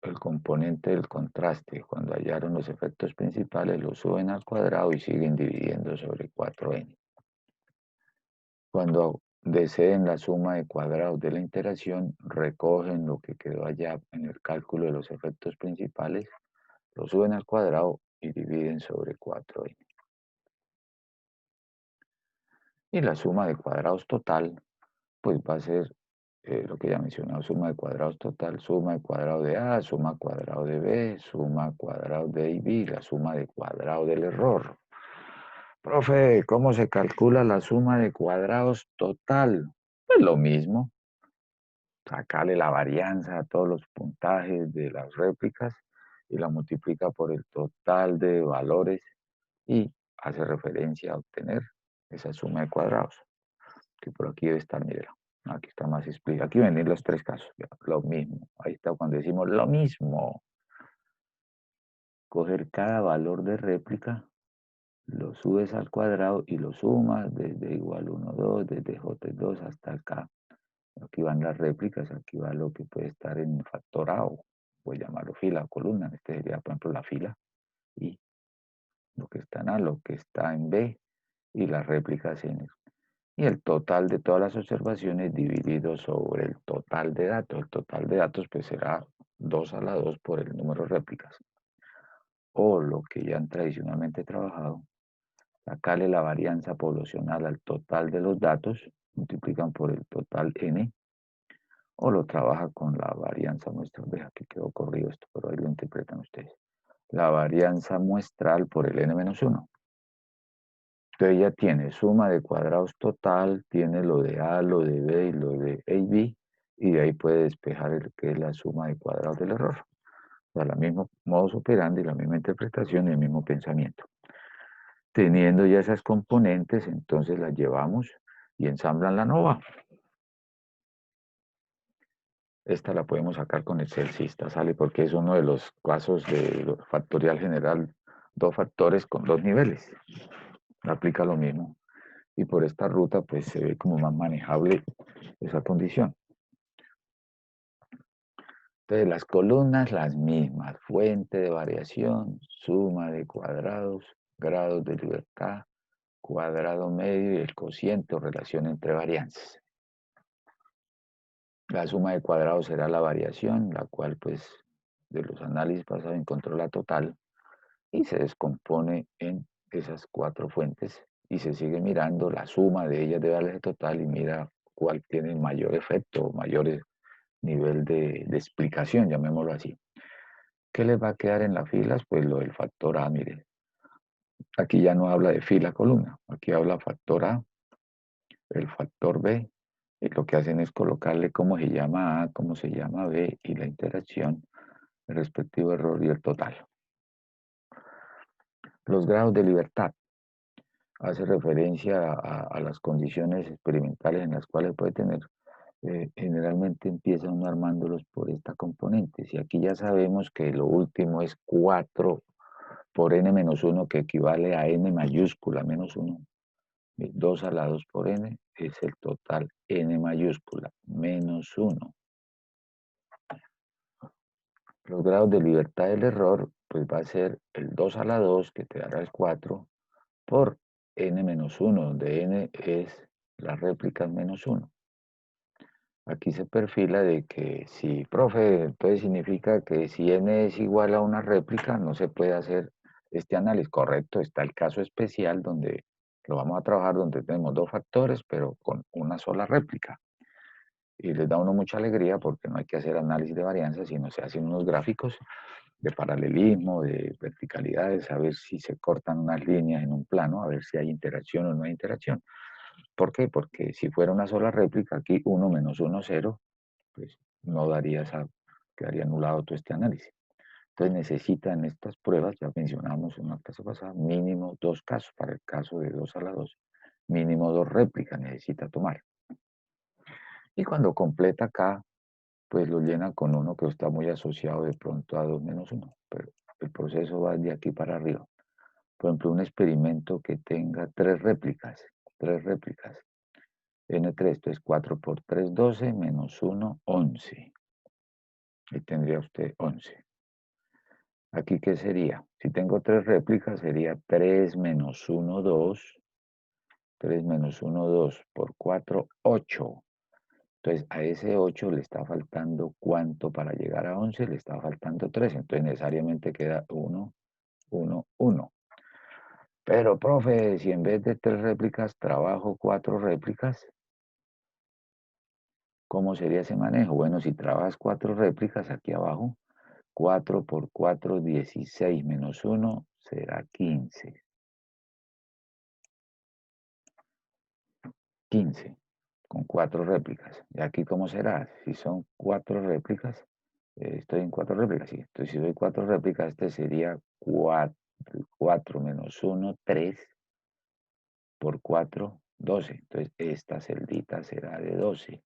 el componente del contraste. Cuando hallaron los efectos principales, lo suben al cuadrado y siguen dividiendo sobre 4n. Cuando deseen la suma de cuadrados de la interacción, recogen lo que quedó allá en el cálculo de los efectos principales, lo suben al cuadrado y dividen sobre 4n. Y la suma de cuadrados total, pues va a ser lo que ya he mencionado, suma de cuadrados total, suma de cuadrado de A, suma cuadrado de B, suma cuadrado de A y B, la suma de cuadrado del error. Profe, ¿cómo se calcula la suma de cuadrados total? Pues lo mismo, sacarle la varianza a todos los puntajes de las réplicas y la multiplica por el total de valores y hace referencia a obtener esa suma de cuadrados, que por aquí debe estar, mire, aquí está más explicado. Aquí ven los 3 casos, lo mismo. Ahí está cuando decimos lo mismo. Coger cada valor de réplica, lo subes al cuadrado y lo sumas desde igual 1, 2, desde J2 hasta acá. Aquí van las réplicas, aquí va lo que puede estar en factor A o voy a llamarlo fila o columna. Este sería, por ejemplo, la fila y lo que está en A, lo que está en B y las réplicas en el. Y el total de todas las observaciones dividido sobre el total de datos. El total de datos pues será 2 a la 2 por el número de réplicas. o lo que ya han tradicionalmente trabajado, sacarle la varianza poblacional al total de los datos, multiplican por el total n, o lo trabaja con la varianza muestral. Deja que quedó corrido esto, pero ahí lo interpretan ustedes. La varianza muestral por el n-1. Entonces ya tiene suma de cuadrados total, tiene lo de A, lo de B y lo de A y B, y de ahí puede despejar el que es la suma de cuadrados del error. O sea, la misma modus operandi, la misma interpretación y el mismo pensamiento. Teniendo ya esas componentes, entonces las llevamos y ensamblan la nova. Esta la podemos sacar con Excel, sí, esta sale porque es uno de los casos de factorial general, dos factores con dos niveles. Aplica lo mismo. Y por esta ruta, pues se ve como más manejable esa condición. Entonces, las columnas las mismas, fuente de variación, suma de cuadrados, grados de libertad, cuadrado medio y el cociente o relación entre varianzas. La suma de cuadrados será la variación, la cual pues de los análisis pasados encontró la total y se descompone en esas cuatro fuentes y se sigue mirando la suma de ellas de darle total y mira cuál tiene mayor efecto, mayor nivel de explicación, llamémoslo así. ¿Qué les va a quedar en las filas? Pues lo del factor A, mire. Aquí ya no habla de fila columna, aquí habla factor A, el factor B, y lo que hacen es colocarle cómo se llama A, cómo se llama B y la interacción, el respectivo error y el total. Los grados de libertad. Hace referencia a las condiciones experimentales en las cuales puede tener. Generalmente empieza uno armándolos por esta componente. Y aquí ya sabemos que lo último es 4 por n-1, que equivale a n mayúscula menos 1. 2 a la 2 por n es el total n mayúscula menos 1. Los grados de libertad del error, pues va a ser el 2 a la 2, que te dará el 4, por n-1, donde n es la réplica menos 1. Aquí se perfila de que si, profe, entonces significa que si n es igual a una réplica, no se puede hacer este análisis. Correcto, está el caso especial donde lo vamos a trabajar, donde tenemos dos factores, pero con una sola réplica. Y les da a uno mucha alegría porque no hay que hacer análisis de varianza, sino se hacen unos gráficos de paralelismo, de verticalidades, a ver si se cortan unas líneas en un plano, a ver si hay interacción o no hay interacción. ¿Por qué? Porque si fuera una sola réplica, aquí 1 menos 1, 0, pues no daría quedaría anulado todo este análisis. Entonces necesitan estas pruebas, ya mencionamos en la clase pasada, mínimo dos casos, para el caso de 2 a la 2, mínimo dos réplicas necesita tomar. Y cuando completa acá, pues lo llena con uno que está muy asociado de pronto a 2 menos 1, pero el proceso va de aquí para arriba. Por ejemplo, un experimento que tenga tres réplicas, N3, entonces 4 por 3, 12, menos 1, 11. Ahí tendría usted 11. Aquí, ¿qué sería? Si tengo tres réplicas, sería 3 menos 1, 2. 3 menos 1, 2 por 4, 8. Entonces, a ese 8 le está faltando ¿cuánto para llegar a 11? Le está faltando 3. Entonces, necesariamente queda 1, 1, 1. Pero, profe, si en vez de tres réplicas trabajo cuatro réplicas, ¿cómo sería ese manejo? Bueno, si trabajas cuatro réplicas aquí abajo, 4 por 4, 16 menos 1 será 15. 15 con cuatro réplicas. ¿Y aquí cómo será? Si son cuatro réplicas, estoy en cuatro réplicas, sí. Entonces, si doy cuatro réplicas, este sería 4 menos 1, 3 por 4, 12. Entonces, esta celdita será de 12.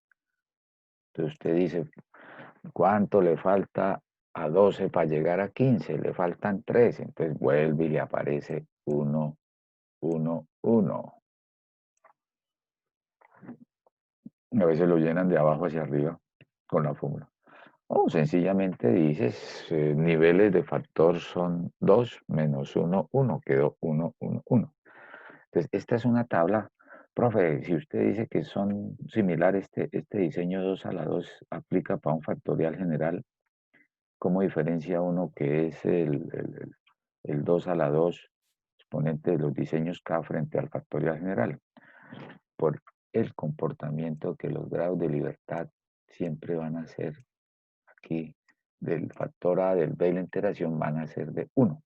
Entonces, usted dice, ¿cuánto le falta a 12 para llegar a 15? Le faltan 3. Entonces, vuelve y le aparece 1, 1, 1. A veces lo llenan de abajo hacia arriba con la fórmula. O sencillamente dices, niveles de factor son 2 menos 1, 1, quedó 1, 1, 1. Entonces, esta es una tabla. Profe, si usted dice que son similares, este diseño 2 a la 2 aplica para un factorial general, ¿cómo diferencia uno que es el el 2 a la 2 exponente de los diseños K frente al factorial general, por el comportamiento que los grados de libertad siempre van a ser aquí del factor A del B y la iteración van a ser de 1.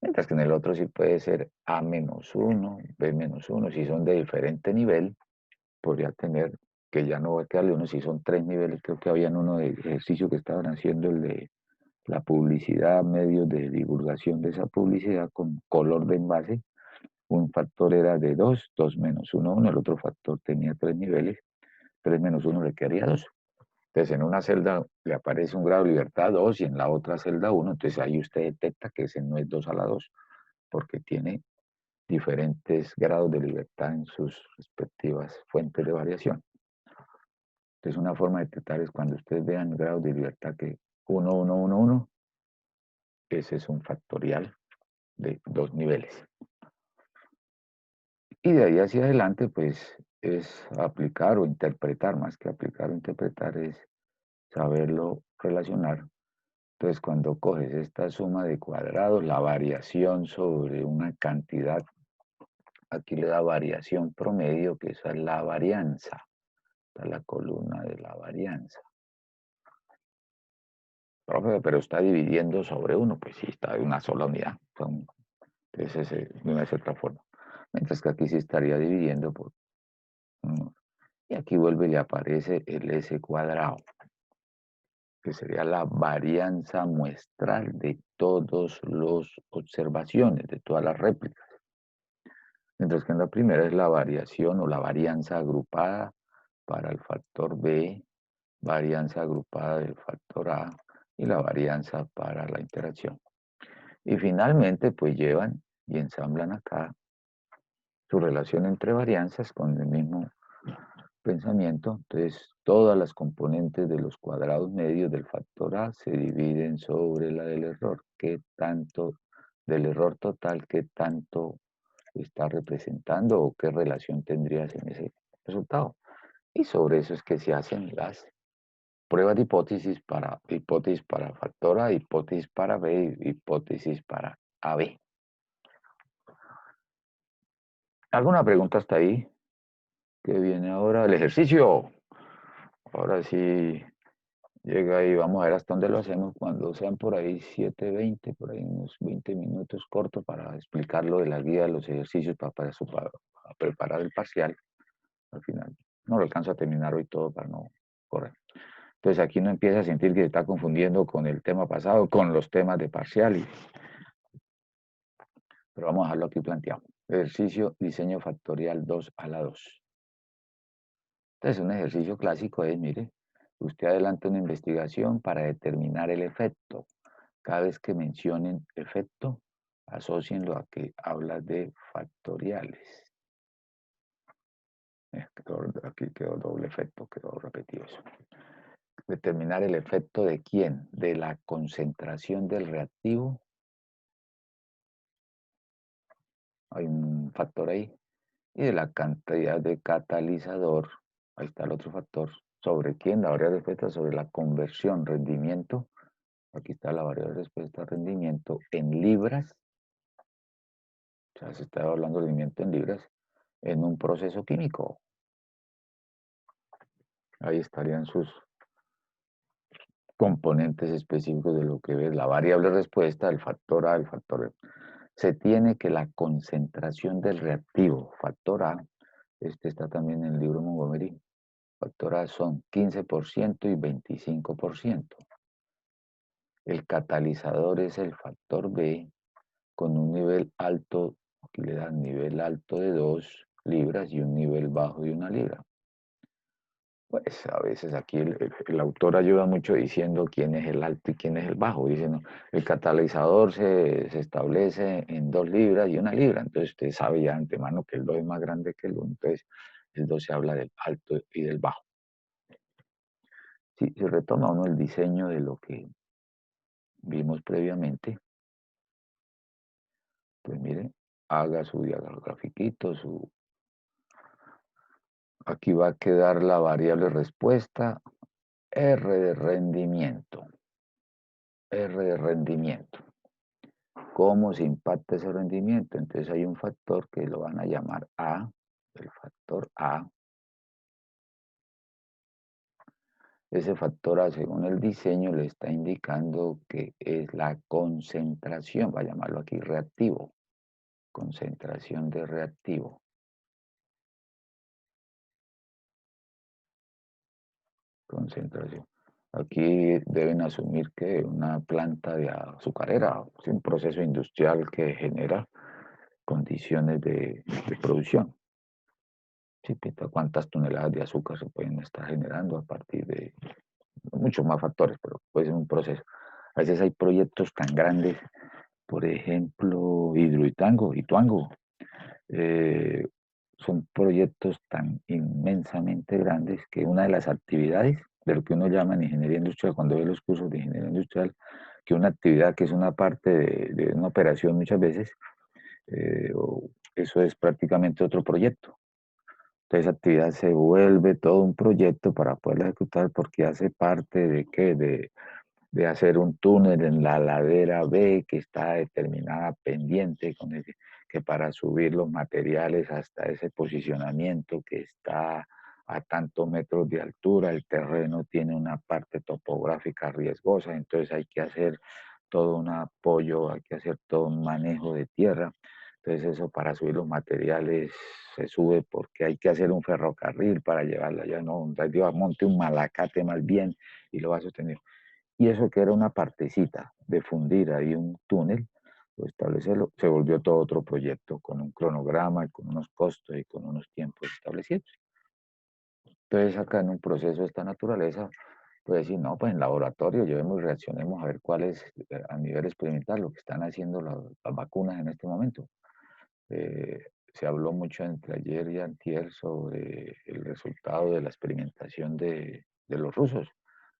Mientras que en el otro sí puede ser A menos 1, B menos 1. Si son de diferente nivel, podría tener, que ya no va a quedarle uno, si son 3 niveles, creo que habían uno de ejercicio que estaban haciendo el de la publicidad, medios de divulgación de esa publicidad con color de envase. Un factor era de 2, 2 menos 1, 1. El otro factor tenía 3 niveles, 3 menos 1 le quedaría 2. Entonces, en una celda le aparece un grado de libertad 2 y en la otra celda 1. Entonces, ahí usted detecta que ese no es 2 a la 2, porque tiene diferentes grados de libertad en sus respectivas fuentes de variación. Entonces, una forma de detectar es cuando ustedes vean grados de libertad que 1, 1, 1, 1, ese es un factorial de 2 niveles. Y de ahí hacia adelante, pues, es aplicar o interpretar, más que aplicar o interpretar, es saberlo relacionar. Entonces, cuando coges esta suma de cuadrados, la variación sobre una cantidad, aquí le da variación promedio, que esa es la varianza. Está la columna de la varianza. Profe, pero está dividiendo sobre 1, pues sí, está de una sola unidad. Entonces, de una otra forma. Mientras que aquí sí estaría dividiendo por 1. Y aquí vuelve y le aparece el S cuadrado, que sería la varianza muestral de todas las observaciones, de todas las réplicas. Mientras que en la primera es la variación o la varianza agrupada para el factor B, varianza agrupada del factor A y la varianza para la interacción. Y finalmente, pues llevan y ensamblan acá su relación entre varianzas con el mismo pensamiento. Entonces, todas las componentes de los cuadrados medios del factor A se dividen sobre la del error. ¿Qué tanto del error total, qué tanto está representando o qué relación tendrías en ese resultado? Y sobre eso es que se hacen las pruebas de hipótesis para factor A, hipótesis para B y hipótesis para AB. ¿Alguna pregunta hasta ahí? ¿Qué viene ahora? El ejercicio. Ahora sí llega y vamos a ver hasta dónde lo hacemos cuando sean por ahí 7:20, por ahí unos 20 minutos cortos para explicar lo de la guía de los ejercicios para preparar el parcial. Al final no lo alcanzo a terminar hoy todo para no correr. Entonces aquí uno empieza a sentir que se está confundiendo con el tema pasado, con los temas de parcial. Pero vamos a dejarlo aquí planteado. Ejercicio diseño factorial 2 a la 2. Entonces un ejercicio clásico es, mire, usted adelanta una investigación para determinar el efecto. Cada vez que mencionen efecto, asócienlo a que habla de factoriales. Aquí quedó doble efecto, quedó repetido eso. Determinar el efecto de quién, de la concentración del reactivo. Hay un factor ahí. Y de la cantidad de catalizador. Ahí está el otro factor. ¿Sobre quién? La variable de respuesta sobre la conversión, rendimiento. Aquí está la variable de respuesta, rendimiento en libras. O sea, se está hablando de rendimiento en libras en un proceso químico. Ahí estarían sus componentes específicos de lo que ves, la variable respuesta, el factor A, el factor B. Se tiene que la concentración del reactivo, factor A, este está también en el libro Montgomery, factor A son 15% y 25%. El catalizador es el factor B con un nivel alto, aquí le dan nivel alto de 2 libras y un nivel bajo de 1 libra. Pues a veces aquí el autor ayuda mucho diciendo quién es el alto y quién es el bajo. Dice, no, el catalizador se establece en 2 libras y 1 libra. Entonces usted sabe ya de antemano que el 2 es más grande que el 1. Entonces el 2 se habla del alto y del bajo. Si retoma uno el diseño de lo que vimos previamente, pues mire, haga su grafiquito, aquí va a quedar la variable respuesta, R de rendimiento. R de rendimiento. ¿Cómo se impacta ese rendimiento? Entonces hay un factor que lo van a llamar A, el factor A. Ese factor A, según el diseño, le está indicando que es la concentración, va a llamarlo aquí reactivo, concentración de reactivo, concentración. Aquí deben asumir que una planta de azucarera es un proceso industrial que genera condiciones de producción. Sí, cuántas toneladas de azúcar se pueden estar generando a partir de muchos más factores, pero puede ser un proceso. A veces hay proyectos tan grandes, por ejemplo, Hidroituango, Ituango, eh, son proyectos tan inmensamente grandes que una de las actividades de lo que uno llama en ingeniería industrial, cuando ve los cursos de ingeniería industrial, que una actividad que es una parte de una operación muchas veces, eso es prácticamente otro proyecto. Entonces, esa actividad se vuelve todo un proyecto para poderla ejecutar porque hace parte de qué, de hacer un túnel en la ladera B que está determinada pendiente, que para subir los materiales hasta ese posicionamiento que está a tantos metros de altura, el terreno tiene una parte topográfica riesgosa, entonces hay que hacer todo un apoyo, hay que hacer todo un manejo de tierra. Entonces eso para subir los materiales se sube porque hay que hacer un ferrocarril para llevarlo allá, no, Dios, monte un malacate más bien y lo va a sostener. Y eso que era una partecita de fundir ahí un túnel, o establecerlo, se volvió todo otro proyecto con un cronograma y con unos costos y con unos tiempos establecidos. Entonces acá en un proceso de esta naturaleza, puede decir, no, pues en laboratorio llevemos y reaccionemos a ver cuál es a nivel experimental lo que están haciendo las vacunas en este momento. Eh, Se habló mucho entre ayer y antier sobre el resultado de la experimentación de los rusos,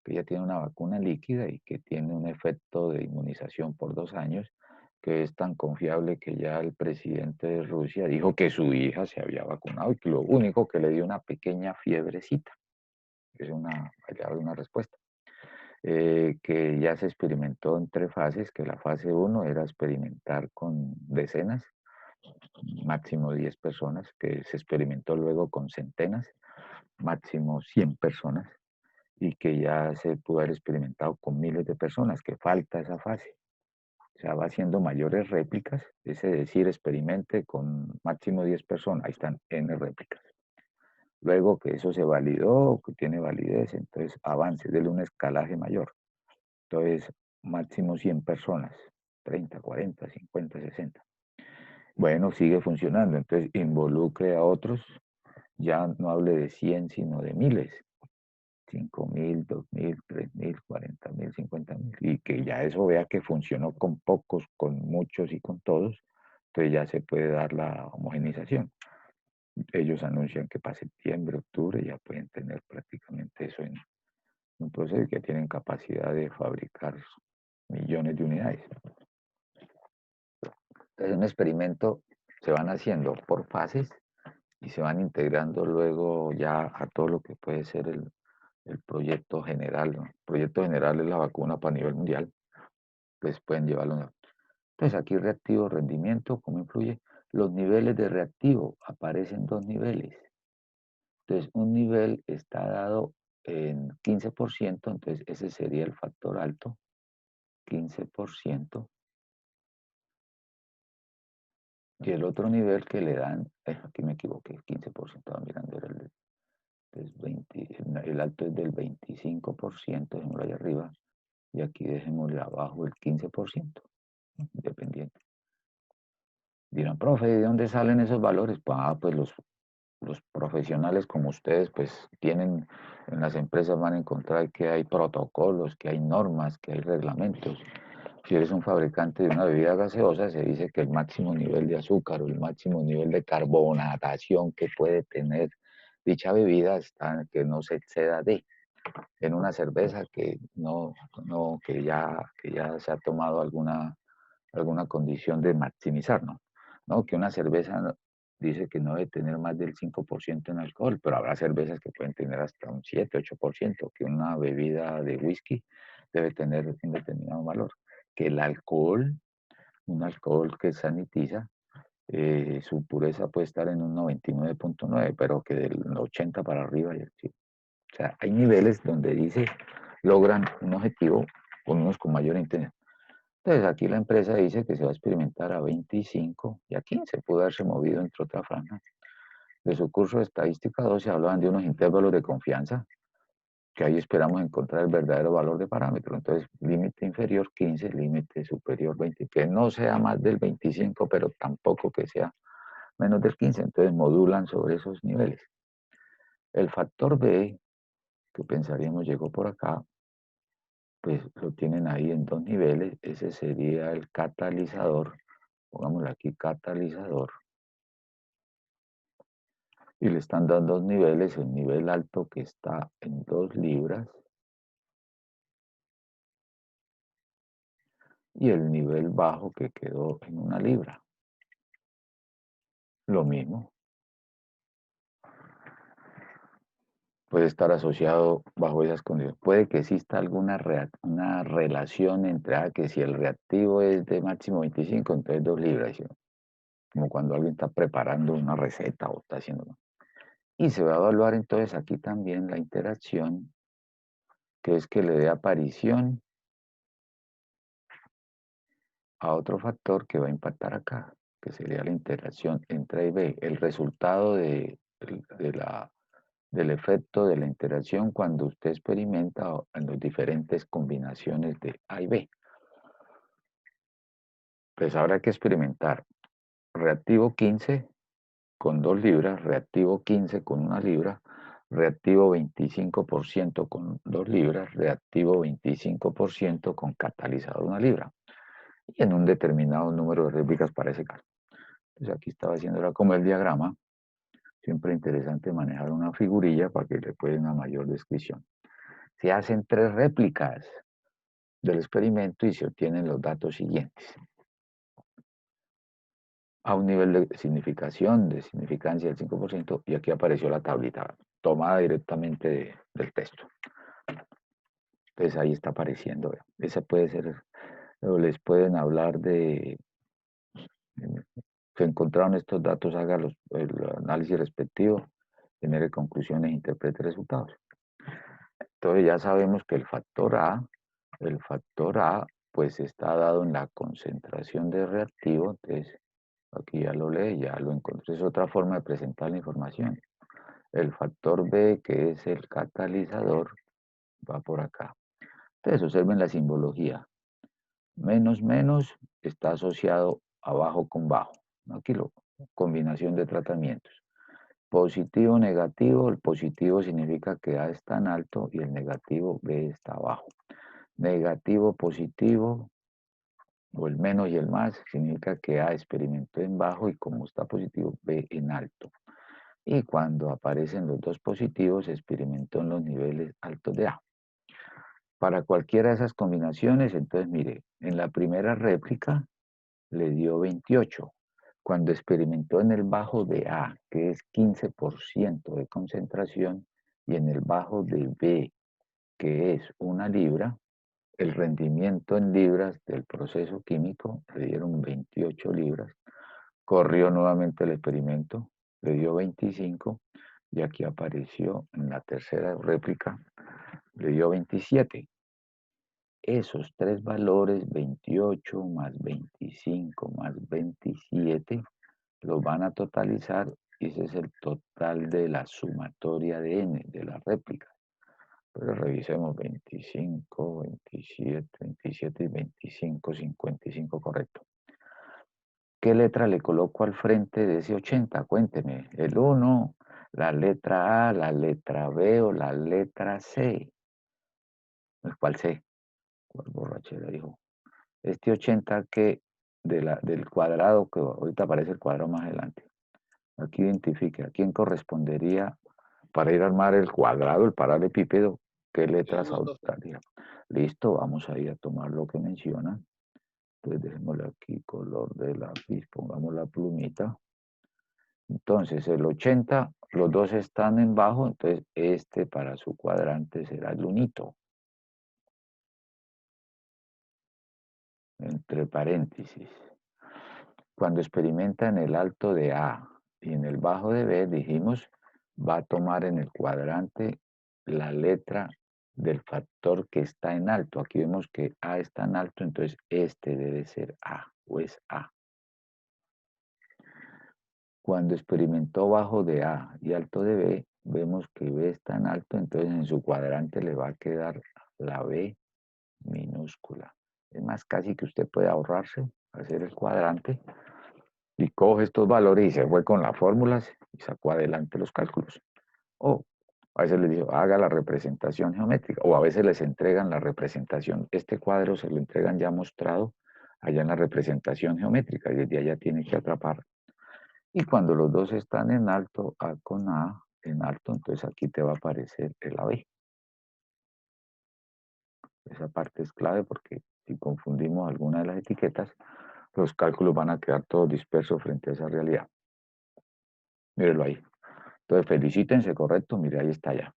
que ya tiene una vacuna líquida y que tiene un efecto de inmunización por 2 años, que es tan confiable que ya el presidente de Rusia dijo que su hija se había vacunado y que lo único que le dio una pequeña fiebrecita. Es una respuesta. Que ya se experimentó en 3 fases, que la fase uno era experimentar con decenas, máximo 10 personas, que se experimentó luego con centenas, máximo 100 personas, y que ya se pudo haber experimentado con miles de personas, que falta esa fase. O sea, va haciendo mayores réplicas, es decir, experimente con máximo 10 personas, ahí están N réplicas. Luego que eso se validó, que tiene validez, entonces avance, déle un escalaje mayor. Entonces, máximo 100 personas, 30, 40, 50, 60. Bueno, sigue funcionando, entonces involucre a otros, ya no hable de 100, sino de miles, 5.000, 2.000, 3.000, 40.000, 50.000, y que ya eso vea que funcionó con pocos, con muchos y con todos, entonces ya se puede dar la homogenización. Ellos anuncian que para septiembre, octubre ya pueden tener prácticamente eso en un proceso que tienen capacidad de fabricar millones de unidades. Entonces, un experimento se van haciendo por fases y se van integrando luego ya a todo lo que puede ser el proyecto general, ¿no? El proyecto general es la vacuna para nivel mundial, pues pueden llevarlo. Entonces aquí reactivo, rendimiento, ¿cómo influye? Los niveles de reactivo, aparecen 2 niveles. Entonces un nivel está dado en 15%, entonces ese sería el factor alto, 15%. Y el otro nivel que le dan, aquí me equivoqué, 15%, estaba mirando, era el 20, el alto es del 25%, dejémoslo ahí arriba, y aquí dejémosle abajo el 15%, independiente. Dirán, profe, ¿de dónde salen esos valores? Pues los profesionales como ustedes, pues tienen, en las empresas van a encontrar que hay protocolos, que hay normas, que hay reglamentos. Si eres un fabricante de una bebida gaseosa, se dice que el máximo nivel de azúcar o el máximo nivel de carbonatación que puede tener dicha bebida está que no se exceda de. En una cerveza que ya se ha tomado alguna condición de maximizar, ¿no? ¿No? Que una cerveza dice que no debe tener más del 5% en alcohol, pero habrá cervezas que pueden tener hasta un 7, 8%, que una bebida de whisky debe tener un determinado valor. Que el alcohol un alcohol que sanitiza, su pureza puede estar en un 99.9, pero que del 80 para arriba, sí. O sea, hay niveles donde dice logran un objetivo con unos con mayor intensidad. Entonces aquí la empresa dice que se va a experimentar a 25 y a 15, pudo haberse movido entre otras franjas. De su curso de estadística 2 se hablaban de unos intervalos de confianza, que ahí esperamos encontrar el verdadero valor de parámetro. Entonces, límite inferior 15, límite superior 20, que no sea más del 25, pero tampoco que sea menos del 15. Entonces, modulan sobre esos niveles. El factor B, que pensaríamos llegó por acá, pues lo tienen ahí en dos niveles. Ese sería el catalizador. Pongámosle aquí catalizador. Y le están dando dos niveles, el nivel alto que está en 2 libras y el nivel bajo que quedó en 1 libra. Lo mismo, puede estar asociado bajo esas condiciones. Puede que exista una relación entre que si el reactivo es de máximo 25, entonces 2 libras, ¿sí? Como cuando alguien está preparando una receta o está haciendo. Y se va a evaluar entonces aquí también la interacción, que es que le dé aparición a otro factor que va a impactar acá, que sería la interacción entre A y B, el resultado del efecto de la interacción cuando usted experimenta en las diferentes combinaciones de A y B. Pues habrá que experimentar reactivo 15 con 2 libras, reactivo 15 con 1 libra, reactivo 25% con 2 libras, reactivo 25% con catalizador 1 libra, y en un determinado número de réplicas para ese caso. Entonces aquí estaba haciendo como el diagrama. Siempre interesante manejar una figurilla para que le pueda una mayor descripción. Se hacen 3 réplicas del experimento y se obtienen los datos siguientes. A un nivel de significación, de significancia del 5%, y aquí apareció la tablita, tomada directamente del texto. Entonces ahí está apareciendo. Esa puede ser, o les pueden hablar de, se encontraron estos datos, haga el análisis respectivo, genere conclusiones, interprete resultados. Entonces ya sabemos que el factor A, pues está dado en la concentración de reactivo. Entonces aquí ya lo leí, ya lo encontré. Es otra forma de presentar la información. El factor B, que es el catalizador, va por acá. Entonces observen la simbología. Menos menos está asociado a bajo con bajo. Aquí lo, combinación de tratamientos. Positivo, negativo. El positivo significa que A está en alto y el negativo B está abajo. Negativo, positivo, o el menos y el más, significa que A experimentó en bajo y como está positivo, B en alto. Y cuando aparecen los dos positivos, experimentó en los niveles altos de A. Para cualquiera de esas combinaciones, entonces mire, en la primera réplica le dio 28. Cuando experimentó en el bajo de A, que es 15% de concentración, y en el bajo de B, que es 1 libra, el rendimiento en libras del proceso químico le dieron 28 libras. Corrió nuevamente el experimento, le dio 25 y aquí apareció en la tercera réplica, le dio 27. Esos 3 valores, 28 más 25 más 27, los van a totalizar y ese es el total de la sumatoria de n, de la réplica. Pero revisemos 25, 27, 27 y 25, 55, correcto. ¿Qué letra le coloco al frente de ese 80? Cuénteme. El 1, la letra A, la letra B o la letra C. ¿Cuál C? ¿Cuál borrachera dijo? Este 80 que del cuadrado, que ahorita aparece el cuadrado más adelante. Aquí identifique a quién correspondería para ir a armar el cuadrado, el paralelepípedo, qué letras adoptaría. Listo, vamos a ir a tomar lo que menciona. Entonces dejémosle aquí color de lápiz, pongamos la plumita. Entonces el 80, los dos están en bajo, entonces este para su cuadrante será el lunito. Entre paréntesis. Cuando experimenta en el alto de A y en el bajo de B, dijimos, va a tomar en el cuadrante la letra del factor que está en alto. Aquí vemos que A está en alto, entonces este debe ser A o es A. Cuando experimentó bajo de A y alto de B, vemos que B está en alto, entonces en su cuadrante le va a quedar la B minúscula. Es más, casi que usted puede ahorrarse, hacer el cuadrante y coge estos valores y se fue con las fórmulas y sacó adelante los cálculos. O a veces les digo, haga la representación geométrica, o a veces les entregan la representación. Este cuadro se lo entregan ya mostrado allá en la representación geométrica y desde allá tiene que atrapar. Y cuando los dos están en alto, A con A en alto, entonces aquí te va a aparecer el AB. Esa parte es clave porque si confundimos alguna de las etiquetas, los cálculos van a quedar todos dispersos frente a esa realidad. Mírenlo ahí. Entonces, felicítense, correcto, mire, ahí está ya.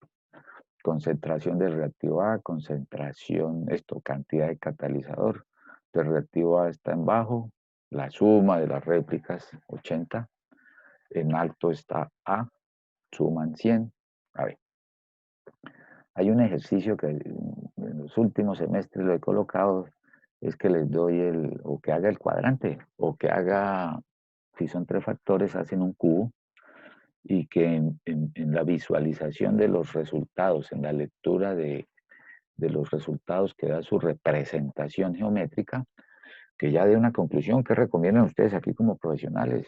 Concentración del reactivo A, concentración, cantidad de catalizador. El reactivo A está en bajo, la suma de las réplicas, 80. En alto está A, suman 100. A ver, hay un ejercicio que en los últimos semestres lo he colocado, es que les doy o que haga el cuadrante, o que haga, si son tres factores, hacen un cubo, y que en la visualización de los resultados, en la lectura de los resultados que da su representación geométrica, que ya dé una conclusión que recomiendan ustedes aquí como profesionales.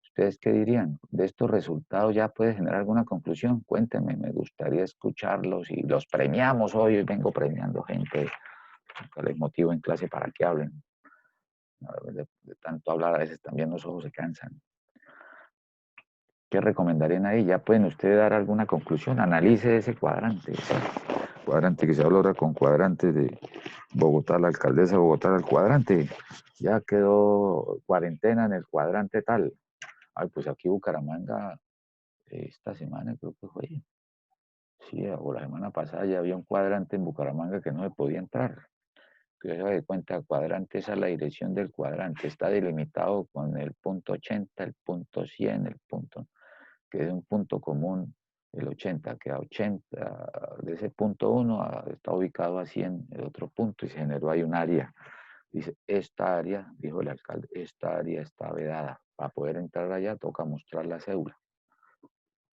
¿Ustedes qué dirían? ¿De estos resultados ya puede generar alguna conclusión? Cuéntenme, me gustaría escucharlos y los premiamos hoy vengo premiando gente, les motivo en clase para que hablen. De tanto hablar a veces también los ojos se cansan. ¿Qué recomendarían ahí? Ya pueden ustedes dar alguna conclusión. Analice ese cuadrante que se valora con cuadrantes de Bogotá, la alcaldesa de Bogotá, el cuadrante. Ya quedó cuarentena en el cuadrante tal. Ay, pues aquí Bucaramanga, esta semana creo que fue. Sí, o la semana pasada ya había un cuadrante en Bucaramanga que no se podía entrar. Que se de cuenta, cuadrante es a la dirección del cuadrante. Está delimitado con el punto 80, el punto 100, el punto que es un punto común, el 80, que a 80 de ese punto 1 está ubicado a 100 el otro punto y se generó ahí un área. Dice, esta área, dijo el alcalde, esta área está vedada. Para poder entrar allá toca mostrar la cédula.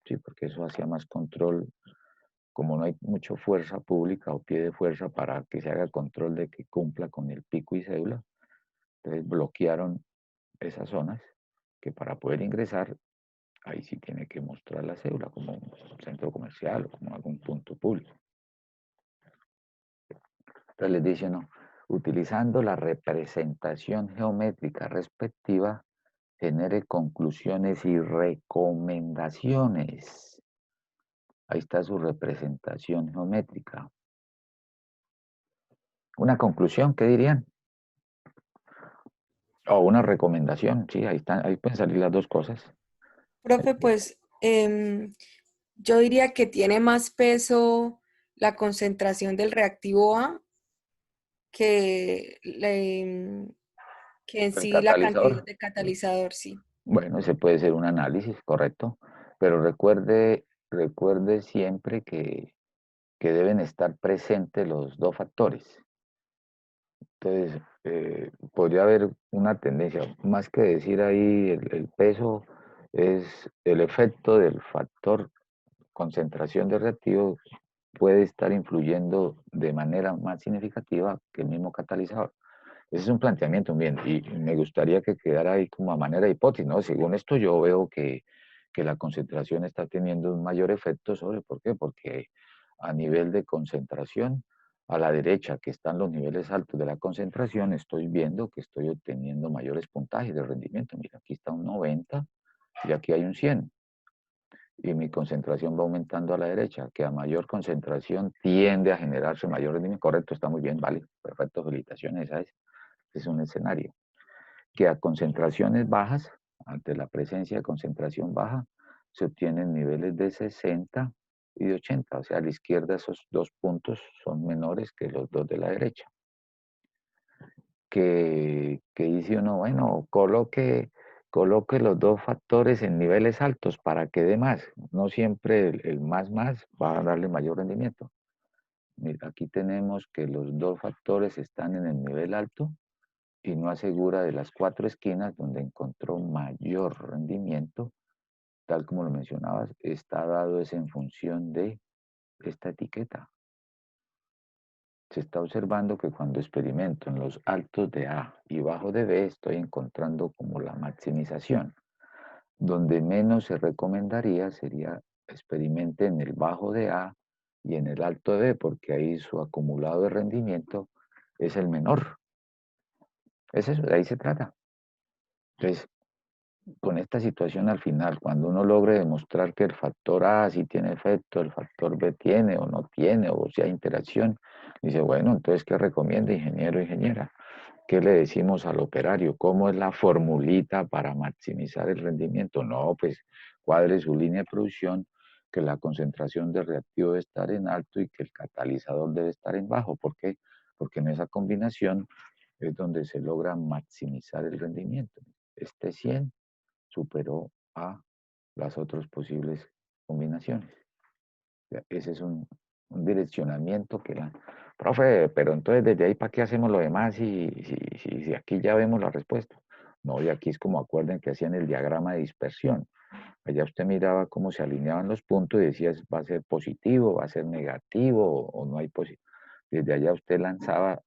Sí, porque eso hacía más control. Como no hay mucha fuerza pública o pie de fuerza para que se haga el control de que cumpla con el pico y cédula, entonces bloquearon esas zonas que para poder ingresar ahí sí tiene que mostrar la cédula como un centro comercial o como algún punto público. Entonces les dice, no, utilizando la representación geométrica respectiva, genere conclusiones y recomendaciones. Ahí está su representación geométrica. Una conclusión, ¿qué dirían? O una recomendación, sí, ahí están, ahí pueden salir las dos cosas. Profe, pues yo diría que tiene más peso la concentración del reactivo A que, que en El sí la cantidad catalizador. de catalizador, sí. Bueno, ese puede ser un análisis, correcto, pero recuerde siempre que deben estar presentes los dos factores. Entonces, podría haber una tendencia, más que decir ahí el peso, es el efecto del factor concentración de reactivo puede estar influyendo de manera más significativa que el mismo catalizador. Ese es un planteamiento bien, y me gustaría que quedara ahí como a manera de hipótesis, ¿no? Según esto yo veo que la concentración está teniendo un mayor efecto sobre, ¿por qué? Porque a nivel de concentración, a la derecha, que están los niveles altos de la concentración, estoy viendo que estoy obteniendo mayores puntajes de rendimiento. Mira, aquí está un 90 y aquí hay un 100 y mi concentración va aumentando a la derecha, que a mayor concentración tiende a generarse mayor rendimiento. Correcto, está muy bien, vale, perfecto, felicitaciones, esa es un escenario. Que a concentraciones bajas, ante la presencia de concentración baja, se obtienen niveles de 60 y de 80, o sea, a la izquierda esos dos puntos son menores que los dos de la derecha. Que dice uno, bueno, coloque coloque los dos factores en niveles altos para que dé más. No siempre el más va a darle mayor rendimiento. Mira, aquí tenemos que los dos factores están en el nivel alto y no asegura de las cuatro esquinas donde encontró mayor rendimiento, tal como lo mencionabas, está dado es en función de esta etiqueta. Se está observando que cuando experimento en los altos de A y bajos de B, estoy encontrando como la maximización. Donde menos se recomendaría sería experimente en el bajo de A y en el alto de B, porque ahí su acumulado de rendimiento es el menor. Es eso, de ahí se trata. Entonces, con esta situación al final, cuando uno logre demostrar que el factor A sí tiene efecto, el factor B tiene o no tiene, o si hay interacción, dice, bueno, entonces, ¿qué recomienda ingeniero o ingeniera? ¿Qué le decimos al operario? ¿Cómo es la formulita para maximizar el rendimiento? No, pues cuadre su línea de producción, que la concentración de reactivo debe estar en alto y que el catalizador debe estar en bajo. ¿Por qué? Porque en esa combinación es donde se logra maximizar el rendimiento. Este 100 superó a las otras posibles combinaciones. Ese es un direccionamiento que la... Profe, pero entonces desde ahí, ¿para qué hacemos lo demás si aquí ya vemos la respuesta? No, y aquí es como acuerden que hacían el diagrama de dispersión. Allá usted miraba cómo se alineaban los puntos y decía, va a ser positivo, va a ser negativo o no hay positivo. Desde allá usted lanzaba,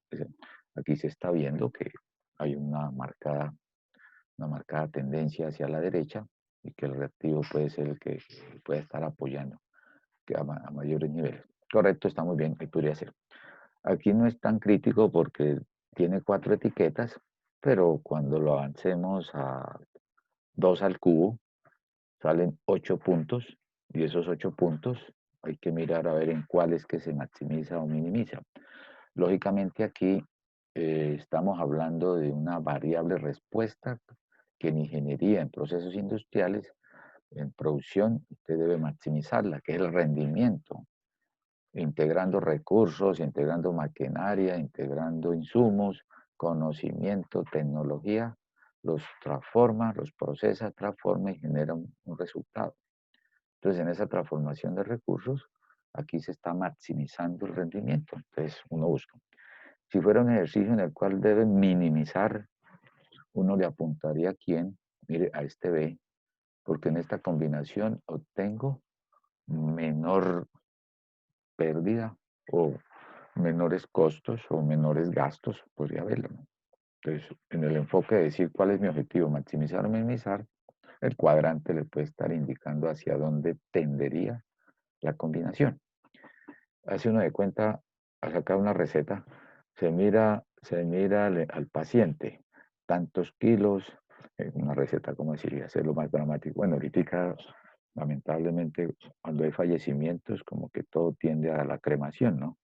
aquí se está viendo que hay una marcada tendencia hacia la derecha y que el reactivo puede ser el que puede estar apoyando que a mayores niveles. Correcto, está muy bien, ahí podría ser. Aquí no es tan crítico porque tiene cuatro etiquetas, pero cuando lo avancemos a 2 al cubo, salen 8 puntos y esos 8 puntos hay que mirar a ver en cuáles que se maximiza o minimiza. Lógicamente aquí estamos hablando de una variable respuesta que en ingeniería, en procesos industriales, en producción, usted debe maximizarla, que es el rendimiento, integrando recursos, integrando maquinaria, integrando insumos, conocimiento, tecnología, los transforma, los procesa, transforma y genera un resultado. Entonces, en esa transformación de recursos, aquí se está maximizando el rendimiento. Entonces, uno busca. Si fuera un ejercicio en el cual debe minimizar, uno le apuntaría a quién, mire, a este B, porque en esta combinación obtengo menor pérdida o menores costos o menores gastos, podría haberlo, ¿no? Entonces, en el enfoque de decir cuál es mi objetivo, maximizar o minimizar, el cuadrante le puede estar indicando hacia dónde tendería la combinación. Hace uno de cuenta, a sacar una receta, se mira al paciente, tantos kilos, una receta, como decir, hacerlo más dramático. Bueno, ahorita, lamentablemente, cuando hay fallecimientos, como que todo tiende a la cremación, ¿no?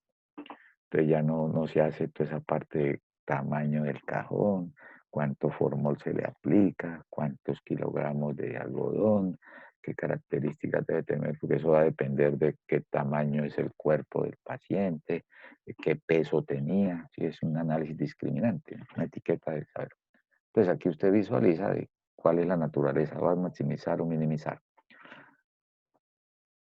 Entonces ya no se hace toda esa parte de tamaño del cajón, cuánto formol se le aplica, cuántos kilogramos de algodón, qué características debe tener, porque eso va a depender de qué tamaño es el cuerpo del paciente, de qué peso tenía, si es un análisis discriminante, una etiqueta de saber. Entonces aquí usted visualiza de cuál es la naturaleza, va a maximizar o minimizar.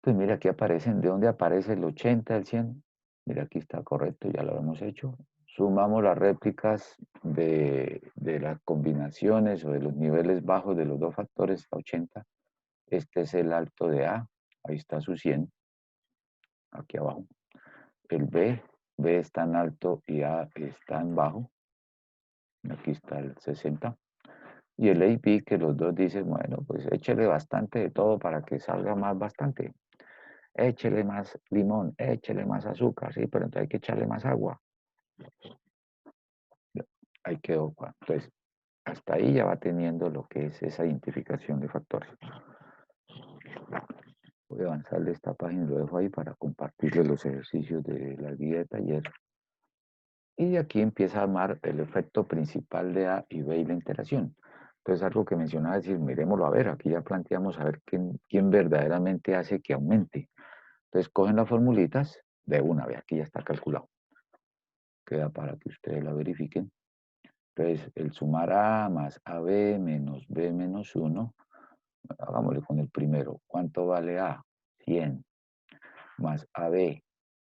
Pues mira, aquí aparecen, ¿de dónde aparece el 80, el 100? Mira, aquí está correcto, ya lo hemos hecho. Sumamos las réplicas de las combinaciones o de los niveles bajos de los dos factores a 80. Este es el alto de A, ahí está su 100, aquí abajo. El B está en alto y A está en bajo. Aquí está el 60. Y el AB, que los dos dicen, bueno, pues échele bastante de todo para que salga más bastante. Échele más limón, échele más azúcar, sí, pero entonces hay que echarle más agua. Ahí quedó. Entonces, hasta ahí ya va teniendo lo que es esa identificación de factores. Voy a avanzarle esta página y lo dejo ahí para compartirle los ejercicios de la guía de taller. Y de aquí empieza a armar el efecto principal de A y B y la interacción. Entonces, algo que mencionaba es decir, miremoslo a ver, aquí ya planteamos a ver quién verdaderamente hace que aumente. Entonces, cogen las formulitas de una vez, aquí ya está calculado. Queda para que ustedes la verifiquen. Entonces, el sumar A más AB menos B menos 1, hagámosle con el primero. ¿Cuánto vale A? 100 más AB,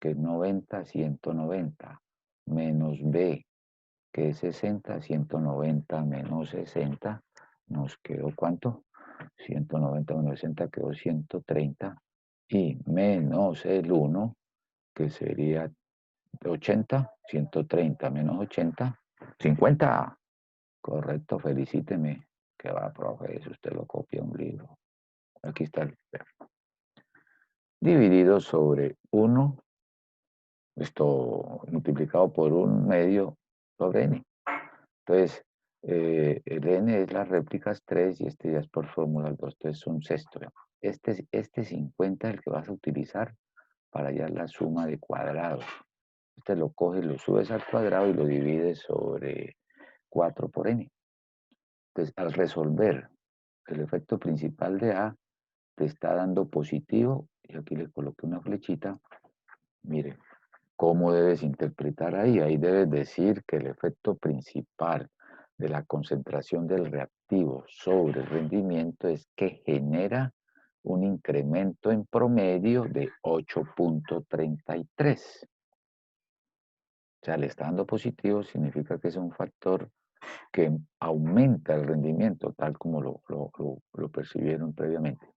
que es 90, 190, menos B, que es 60, 190 menos 60, nos quedó ¿cuánto? 190 menos 60 quedó 130 y menos el 1, que sería 80, 130 menos 80, 50. Correcto, felicíteme. Que va, profe, eso usted lo copia un libro. Aquí está el dividido sobre 1, esto multiplicado por un medio sobre n. Entonces, el n es las réplicas 3 y este ya es por fórmula 2, entonces un sexto. Este 50 es el que vas a utilizar para hallar la suma de cuadrados. Este lo coges, lo subes al cuadrado y lo divides sobre 4 por n. Entonces, al resolver el efecto principal de A, te está dando positivo, y aquí le coloqué una flechita, mire, ¿cómo debes interpretar ahí? Ahí debes decir que el efecto principal de la concentración del reactivo sobre el rendimiento es que genera un incremento en promedio de 8.33. O sea, le está dando positivo, significa que es un factor que aumenta el rendimiento, tal como lo percibieron previamente.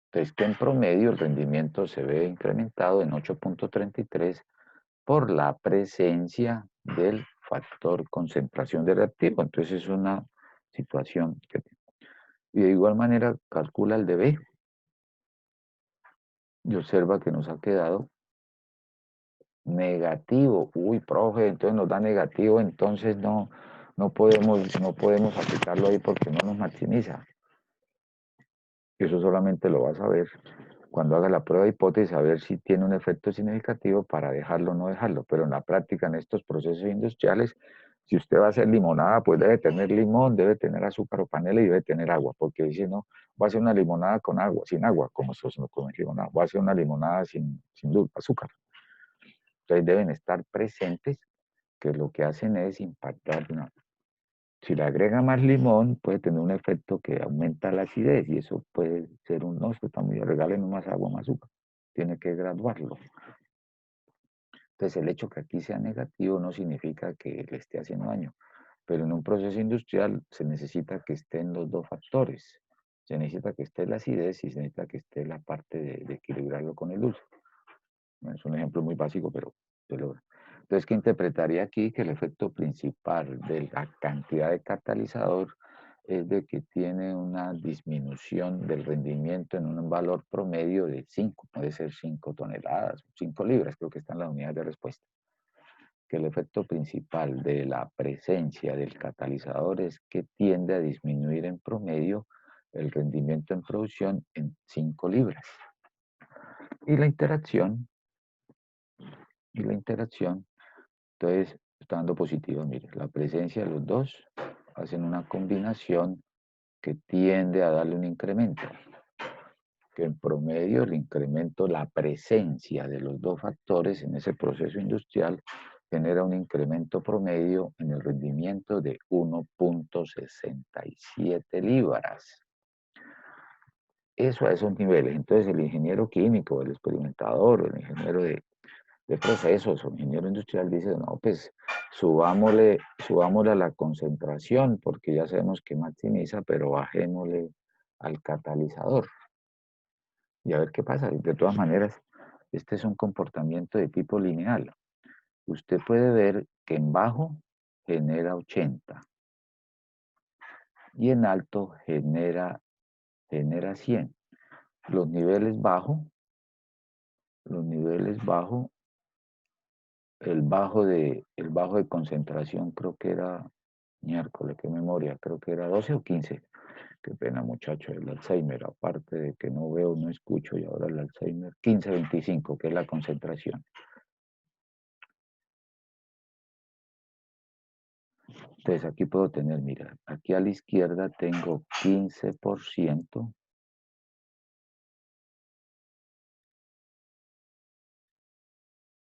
Entonces, que en promedio el rendimiento se ve incrementado en 8.33 por la presencia del factor concentración de reactivo. Entonces, es una situación que... Y de igual manera, calcula el dB y observa que nos ha quedado negativo. Uy, profe, entonces nos da negativo, entonces no podemos aplicarlo ahí porque no nos maximiza. Eso solamente lo vas a ver cuando haga la prueba de hipótesis, a ver si tiene un efecto significativo para dejarlo o no dejarlo. Pero en la práctica, en estos procesos industriales, si usted va a hacer limonada, pues debe tener limón, debe tener azúcar o panela y debe tener agua, porque si no, va a hacer una limonada con agua, sin agua, como eso no come limonada, va a hacer una limonada sin azúcar. Entonces deben estar presentes, que lo que hacen es impactar. Si le agrega más limón, puede tener un efecto que aumenta la acidez y eso puede ser un, no, esto está muy, regalen más agua, más azúcar. Tiene que graduarlo. Entonces, el hecho que aquí sea negativo no significa que le esté haciendo daño, pero en un proceso industrial se necesita que estén los dos factores. Se necesita que esté la acidez y se necesita que esté la parte de equilibrarlo con el dulce. Es un ejemplo muy básico, pero se logra. Entonces, ¿qué interpretaría aquí? Que el efecto principal de la cantidad de catalizador es de que tiene una disminución del rendimiento en un valor promedio de 5, puede ser 5 toneladas, 5 libras, creo que están las unidades de respuesta. Que el efecto principal de la presencia del catalizador es que tiende a disminuir en promedio el rendimiento en producción en 5 libras. Y la interacción entonces, está dando positivo, mire, la presencia de los dos hacen una combinación que tiende a darle un incremento, que en promedio el incremento, la presencia de los dos factores en ese proceso industrial genera un incremento promedio en el rendimiento de 1.67 libras. Eso a esos niveles. Entonces el ingeniero químico, el experimentador, el ingeniero de procesos o ingeniero industrial dice, no, pues subámosle a la concentración porque ya sabemos que maximiza, pero bajémosle al catalizador y a ver qué pasa. De todas maneras, este es un comportamiento de tipo lineal. Usted puede ver que en bajo genera 80 y en alto genera 100. Los niveles bajo, el bajo de concentración creo que era miércoles, qué memoria, creo que era 12 o 15. Qué pena, muchacho, el Alzheimer, aparte de que no veo, no escucho y ahora el Alzheimer, 15-25, que es la concentración. Entonces aquí puedo tener, mira, aquí a la izquierda tengo 15%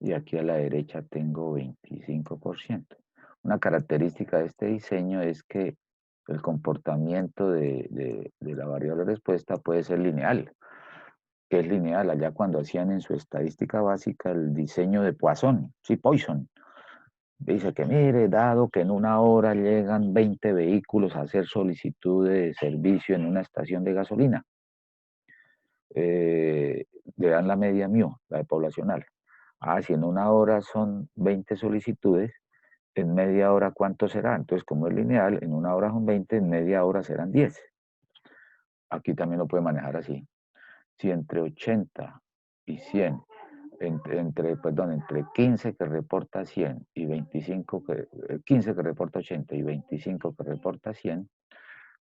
y aquí a la derecha tengo 25%. Una característica de este diseño es que el comportamiento de la variable respuesta puede ser lineal. ¿Qué es lineal? Allá cuando hacían en su estadística básica el diseño de Poisson, sí, Poisson, dice que mire, dado que en una hora llegan 20 vehículos a hacer solicitud de servicio en una estación de gasolina, eh, le dan la media mu, la de poblacional. Ah, si en una hora son 20 solicitudes, en media hora ¿cuánto será? Entonces, como es lineal, en una hora son 20, en media hora serán 10. Aquí también lo puede manejar así. Si entre 80 y 100, entre 15 que reporta 100 y 25 15 que reporta 80 y 25 que reporta 100,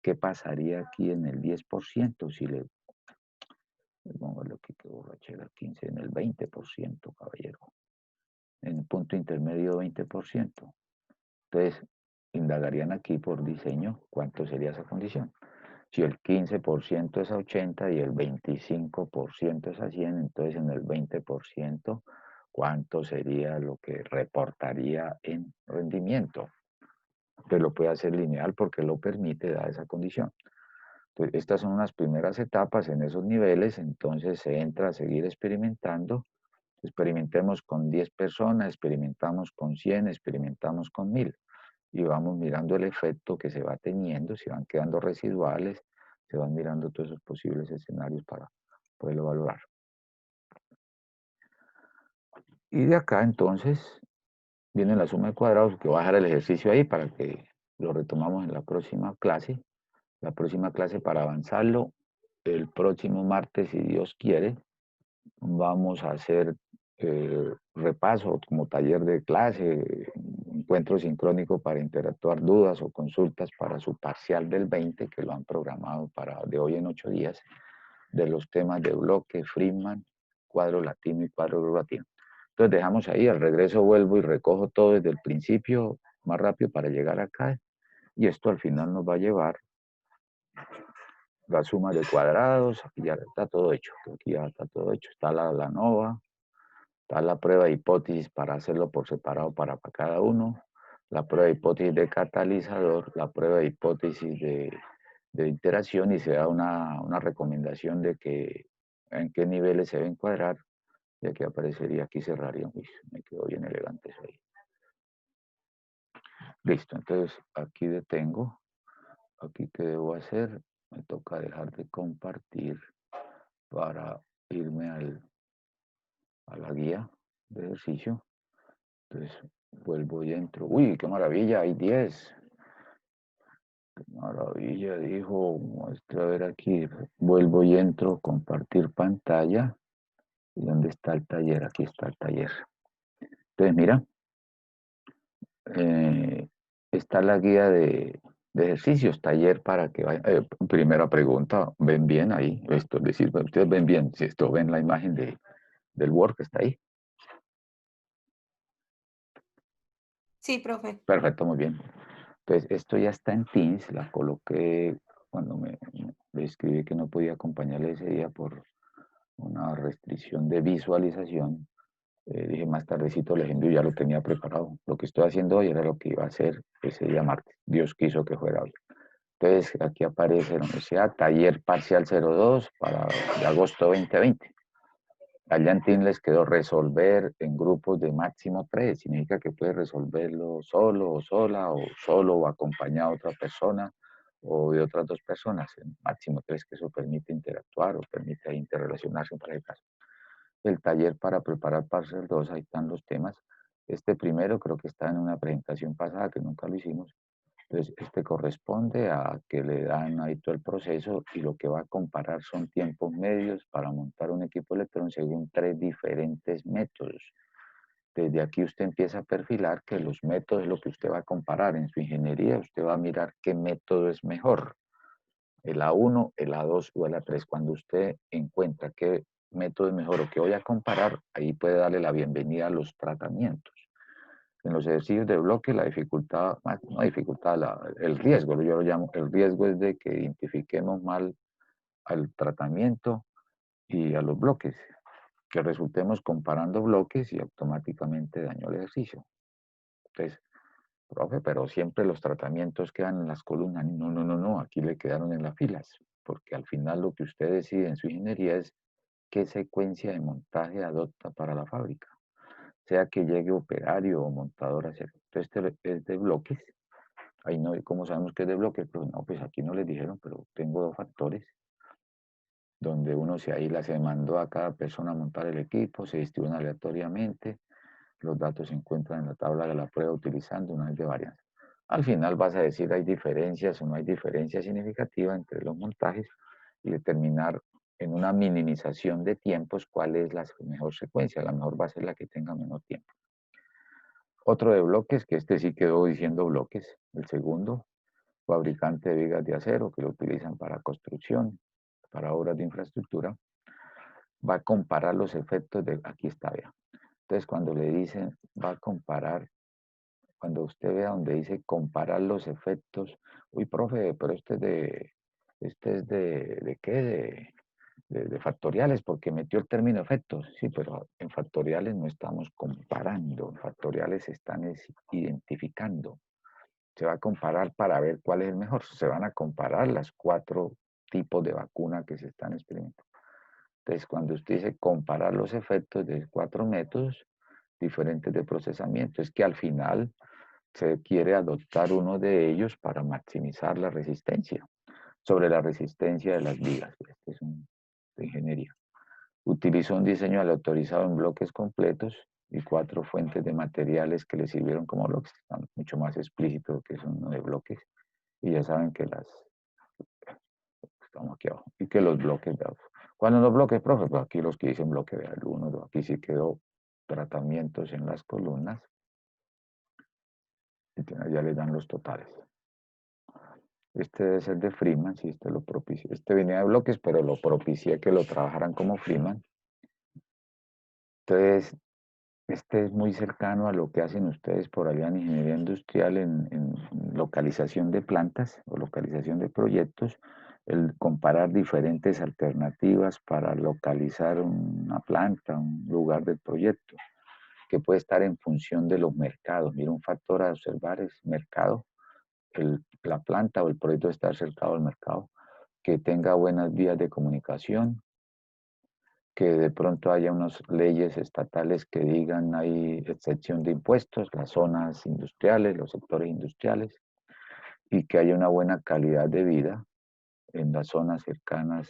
¿qué pasaría aquí en el 10% si le pongo lo que borrachera 15 en el 20%, caballero? En el punto intermedio 20%. Entonces, indagarían aquí por diseño cuánto sería esa condición. Si el 15% es a 80 y el 25% es a 100, entonces en el 20%, ¿cuánto sería lo que reportaría en rendimiento? Pues lo puede hacer lineal porque lo permite, da esa condición. Entonces, estas son unas primeras etapas en esos niveles, entonces se entra a seguir experimentando. Experimentemos con 10 personas, experimentamos con 100, experimentamos con 1000 y vamos mirando el efecto que se va teniendo, si van quedando residuales, se van mirando todos esos posibles escenarios para poderlo valorar. Y de acá entonces viene la suma de cuadrados, que voy a dejar el ejercicio ahí para que lo retomamos en la próxima clase. La próxima clase para avanzarlo, el próximo martes, si Dios quiere, vamos a hacer repaso como taller de clase, encuentro sincrónico para interactuar dudas o consultas para su parcial del 20 que lo han programado para de hoy en 8 días, de los temas de bloque, Friedman, cuadro latino y cuadro latino. Entonces dejamos ahí, al regreso vuelvo y recojo todo desde el principio más rápido para llegar acá y esto al final nos va a llevar la suma de cuadrados, aquí ya está todo hecho, aquí ya está todo hecho, está la nova, está la prueba de hipótesis para hacerlo por separado para cada uno, la prueba de hipótesis de catalizador, la prueba de hipótesis de iteración y se da una recomendación de que en qué niveles se deben cuadrar y aquí aparecería, aquí cerraría, uy, me quedó bien elegante eso ahí. Listo, entonces aquí detengo, aquí qué debo hacer, me toca dejar de compartir para irme a la guía de ejercicio. Entonces vuelvo y entro. Uy, qué maravilla, hay 10. Qué maravilla, dijo. Muestra a ver aquí. Vuelvo y entro, compartir pantalla. ¿Y dónde está el taller? Aquí está el taller. Entonces, mira, eh, está la guía de ejercicios, taller para que vayan. Primera pregunta, ¿ven bien ahí? Esto, es decir, ustedes ven bien, si esto ven la imagen del Word que está ahí. Sí, profe. Perfecto, muy bien. Entonces, esto ya está en Teams, la coloqué cuando le escribí que no podía acompañarle ese día por una restricción de visualización. Dije más tardecito les envío, ya lo tenía preparado. Lo que estoy haciendo hoy era lo que iba a hacer ese día martes. Dios quiso que fuera hoy. Entonces, aquí aparece la universidad, taller parcial 02 para de agosto 2020. Allá en Teams les quedó resolver en grupos de máximo 3. Significa que puede resolverlo solo o sola, o solo o acompañado de otra persona, o de otras 2 personas. En máximo 3, que eso permite interactuar o permite interrelacionarse para el caso. El taller para preparar Parcel 2, ahí están los temas. Este primero creo que está en una presentación pasada, que nunca lo hicimos. Entonces, este corresponde a que le dan ahí todo el proceso y lo que va a comparar son tiempos medios para montar un equipo electrón según 3 diferentes métodos. Desde aquí usted empieza a perfilar que los métodos es lo que usted va a comparar. En su ingeniería usted va a mirar qué método es mejor, el A1, el A2 o el A3. Cuando usted encuentra qué método es mejor o qué voy a comparar, ahí puede darle la bienvenida a los tratamientos. En los ejercicios de bloque, la dificultad, no dificultad, el riesgo, yo lo llamo, el riesgo es de que identifiquemos mal al tratamiento y a los bloques, que resultemos comparando bloques y automáticamente dañó el ejercicio. Entonces, Profe, pero siempre los tratamientos quedan en las columnas. No, no, no, no, aquí le quedaron en las filas, porque al final lo que usted decide en su ingeniería es qué secuencia de montaje adopta para la fábrica, sea que llegue operario o montador a hacer. Entonces, este es de bloques. Ahí no, ¿cómo sabemos que es de bloques? Pues no, pues aquí no les dijeron, pero tengo dos factores, donde uno se aísla, se mandó a cada persona a montar el equipo, se distribuyen aleatoriamente, los datos se encuentran en la tabla de la prueba utilizando una de varianza. Al final vas a decir hay diferencias o no hay diferencia significativa entre los montajes y determinar en una minimización de tiempos cuál es la mejor secuencia. La mejor va a ser la que tenga menor tiempo. Otro de bloques, que este sí quedó diciendo bloques. El segundo, fabricante de vigas de acero que lo utilizan para construcción, para obras de infraestructura, va a comparar los efectos de, aquí está, vea. Entonces cuando le dicen, va a comparar, cuando usted vea donde dice comparar los efectos, uy, profe, pero este es ¿de qué? De factoriales, porque metió el término efectos. Sí, pero en factoriales no estamos comparando, en factoriales se están identificando. Se va a comparar para ver cuál es el mejor. Se van a comparar las 4 tipos de vacuna que se están experimentando. Entonces, cuando usted dice comparar los efectos de 4 métodos diferentes de procesamiento, es que al final se quiere adoptar uno de ellos para maximizar la resistencia sobre la resistencia de las vigas. Este es un de ingeniería. Utilizó un diseño aleatorizado en bloques completos y 4 fuentes de materiales que le sirvieron como bloques. Están mucho más explícito que son de bloques. Y ya saben que las, estamos aquí abajo, y que los bloques, de ¿cuáles son los bloques, profe? Pues aquí los que dicen bloque de el 1, 2, aquí sí quedó tratamientos en las columnas. Y ya les dan los totales. Este debe ser de Freeman, si este lo propicia. Este venía de bloques, pero lo propicié que lo trabajaran como Freeman. Entonces, este es muy cercano a lo que hacen ustedes por allá en ingeniería industrial en localización de plantas o localización de proyectos, el comparar diferentes alternativas para localizar una planta, un lugar del proyecto, que puede estar en función de los mercados. Mira, un factor a observar es mercado, la planta o el proyecto estar cercado al mercado, que tenga buenas vías de comunicación, que de pronto haya unas leyes estatales que digan hay excepción de impuestos, las zonas industriales, los sectores industriales, y que haya una buena calidad de vida en las zonas cercanas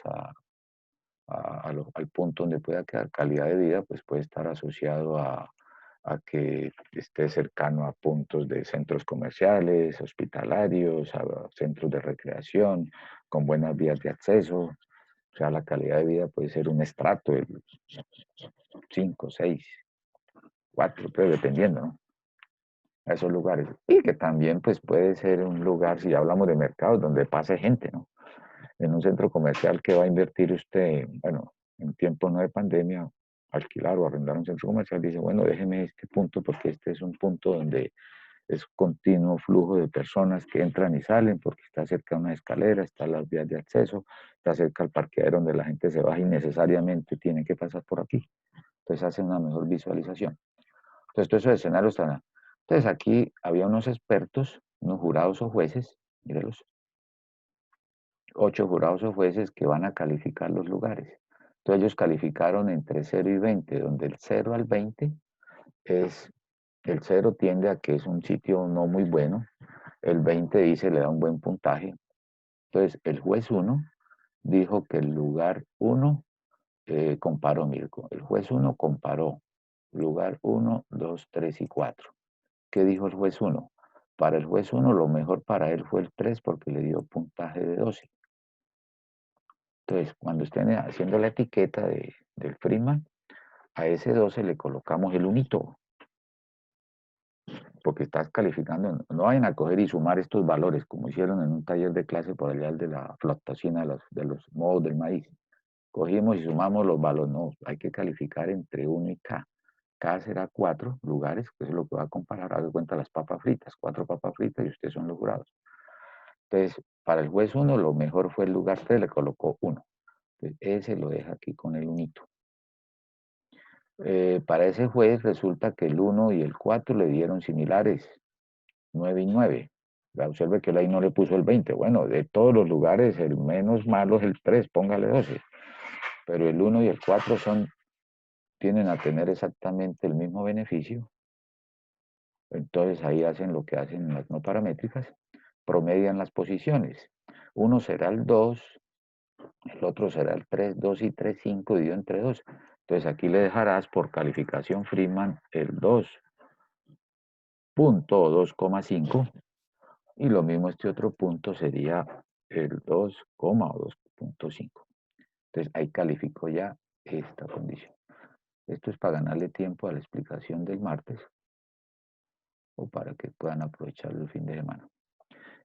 al punto donde pueda quedar calidad de vida, pues puede estar asociado a que esté cercano a puntos de centros comerciales, hospitalarios, a centros de recreación, con buenas vías de acceso. O sea, la calidad de vida puede ser un estrato de 5, 6, 4, pero dependiendo, ¿no? A esos lugares. Y que también pues puede ser un lugar, si ya hablamos de mercados, donde pase gente, ¿no? En un centro comercial que va a invertir usted, bueno, en tiempos no de pandemia, alquilar o arrendar un centro comercial, dice, bueno, déjeme este punto porque este es un punto donde es continuo flujo de personas que entran y salen porque está cerca de una escalera, están las vías de acceso, está cerca al parqueadero donde la gente se baja y necesariamente tiene que pasar por aquí. Entonces hace una mejor visualización. Entonces todos esos escenarios están. Entonces aquí había unos expertos, unos jurados o jueces, mírelos, 8 jurados o jueces que van a calificar los lugares. Entonces ellos calificaron entre 0 y 20, donde el 0 al 20 es, el 0 tiende a que es un sitio no muy bueno, el 20 dice le da un buen puntaje. Entonces el juez 1 dijo que el lugar 1 comparó, Mirko, el juez 1 comparó lugar 1, 2, 3 y 4. ¿Qué dijo el juez 1? Para el juez 1 lo mejor para él fue el 3 porque le dio puntaje de 12. Entonces, cuando estén haciendo la etiqueta del Freeman, a ese 12 le colocamos el unito, porque estás calificando, no vayan a coger y sumar estos valores, como hicieron en un taller de clase por allá, el de la flotación de los modos del maíz. Cogimos y sumamos los valores, no, hay que calificar entre 1 y K. K será 4 lugares, que es lo que va a comparar, haga cuenta las papas fritas, 4 papas fritas y ustedes son los jurados. Entonces, para el juez 1, lo mejor fue el lugar 3, le colocó 1. Entonces, ese lo deja aquí con el unito. Para ese juez resulta que el 1 y el 4 le dieron similares. 9 y 9. Observe que él ahí no le puso el 20. Bueno, de todos los lugares, el menos malo es el 3, póngale 12. Pero el 1 y el 4 tienden a tener exactamente el mismo beneficio. Entonces ahí hacen lo que hacen en las no paramétricas, promedian las posiciones. Uno será el 2, el otro será el 3, 2 y 3, 5 dividido entre 2. Entonces aquí le dejarás por calificación Freeman el 2.2,5 y lo mismo este otro punto sería el 2, o 2.5. Entonces ahí calificó ya esta condición. Esto es para ganarle tiempo a la explicación del martes o para que puedan aprovechar el fin de semana.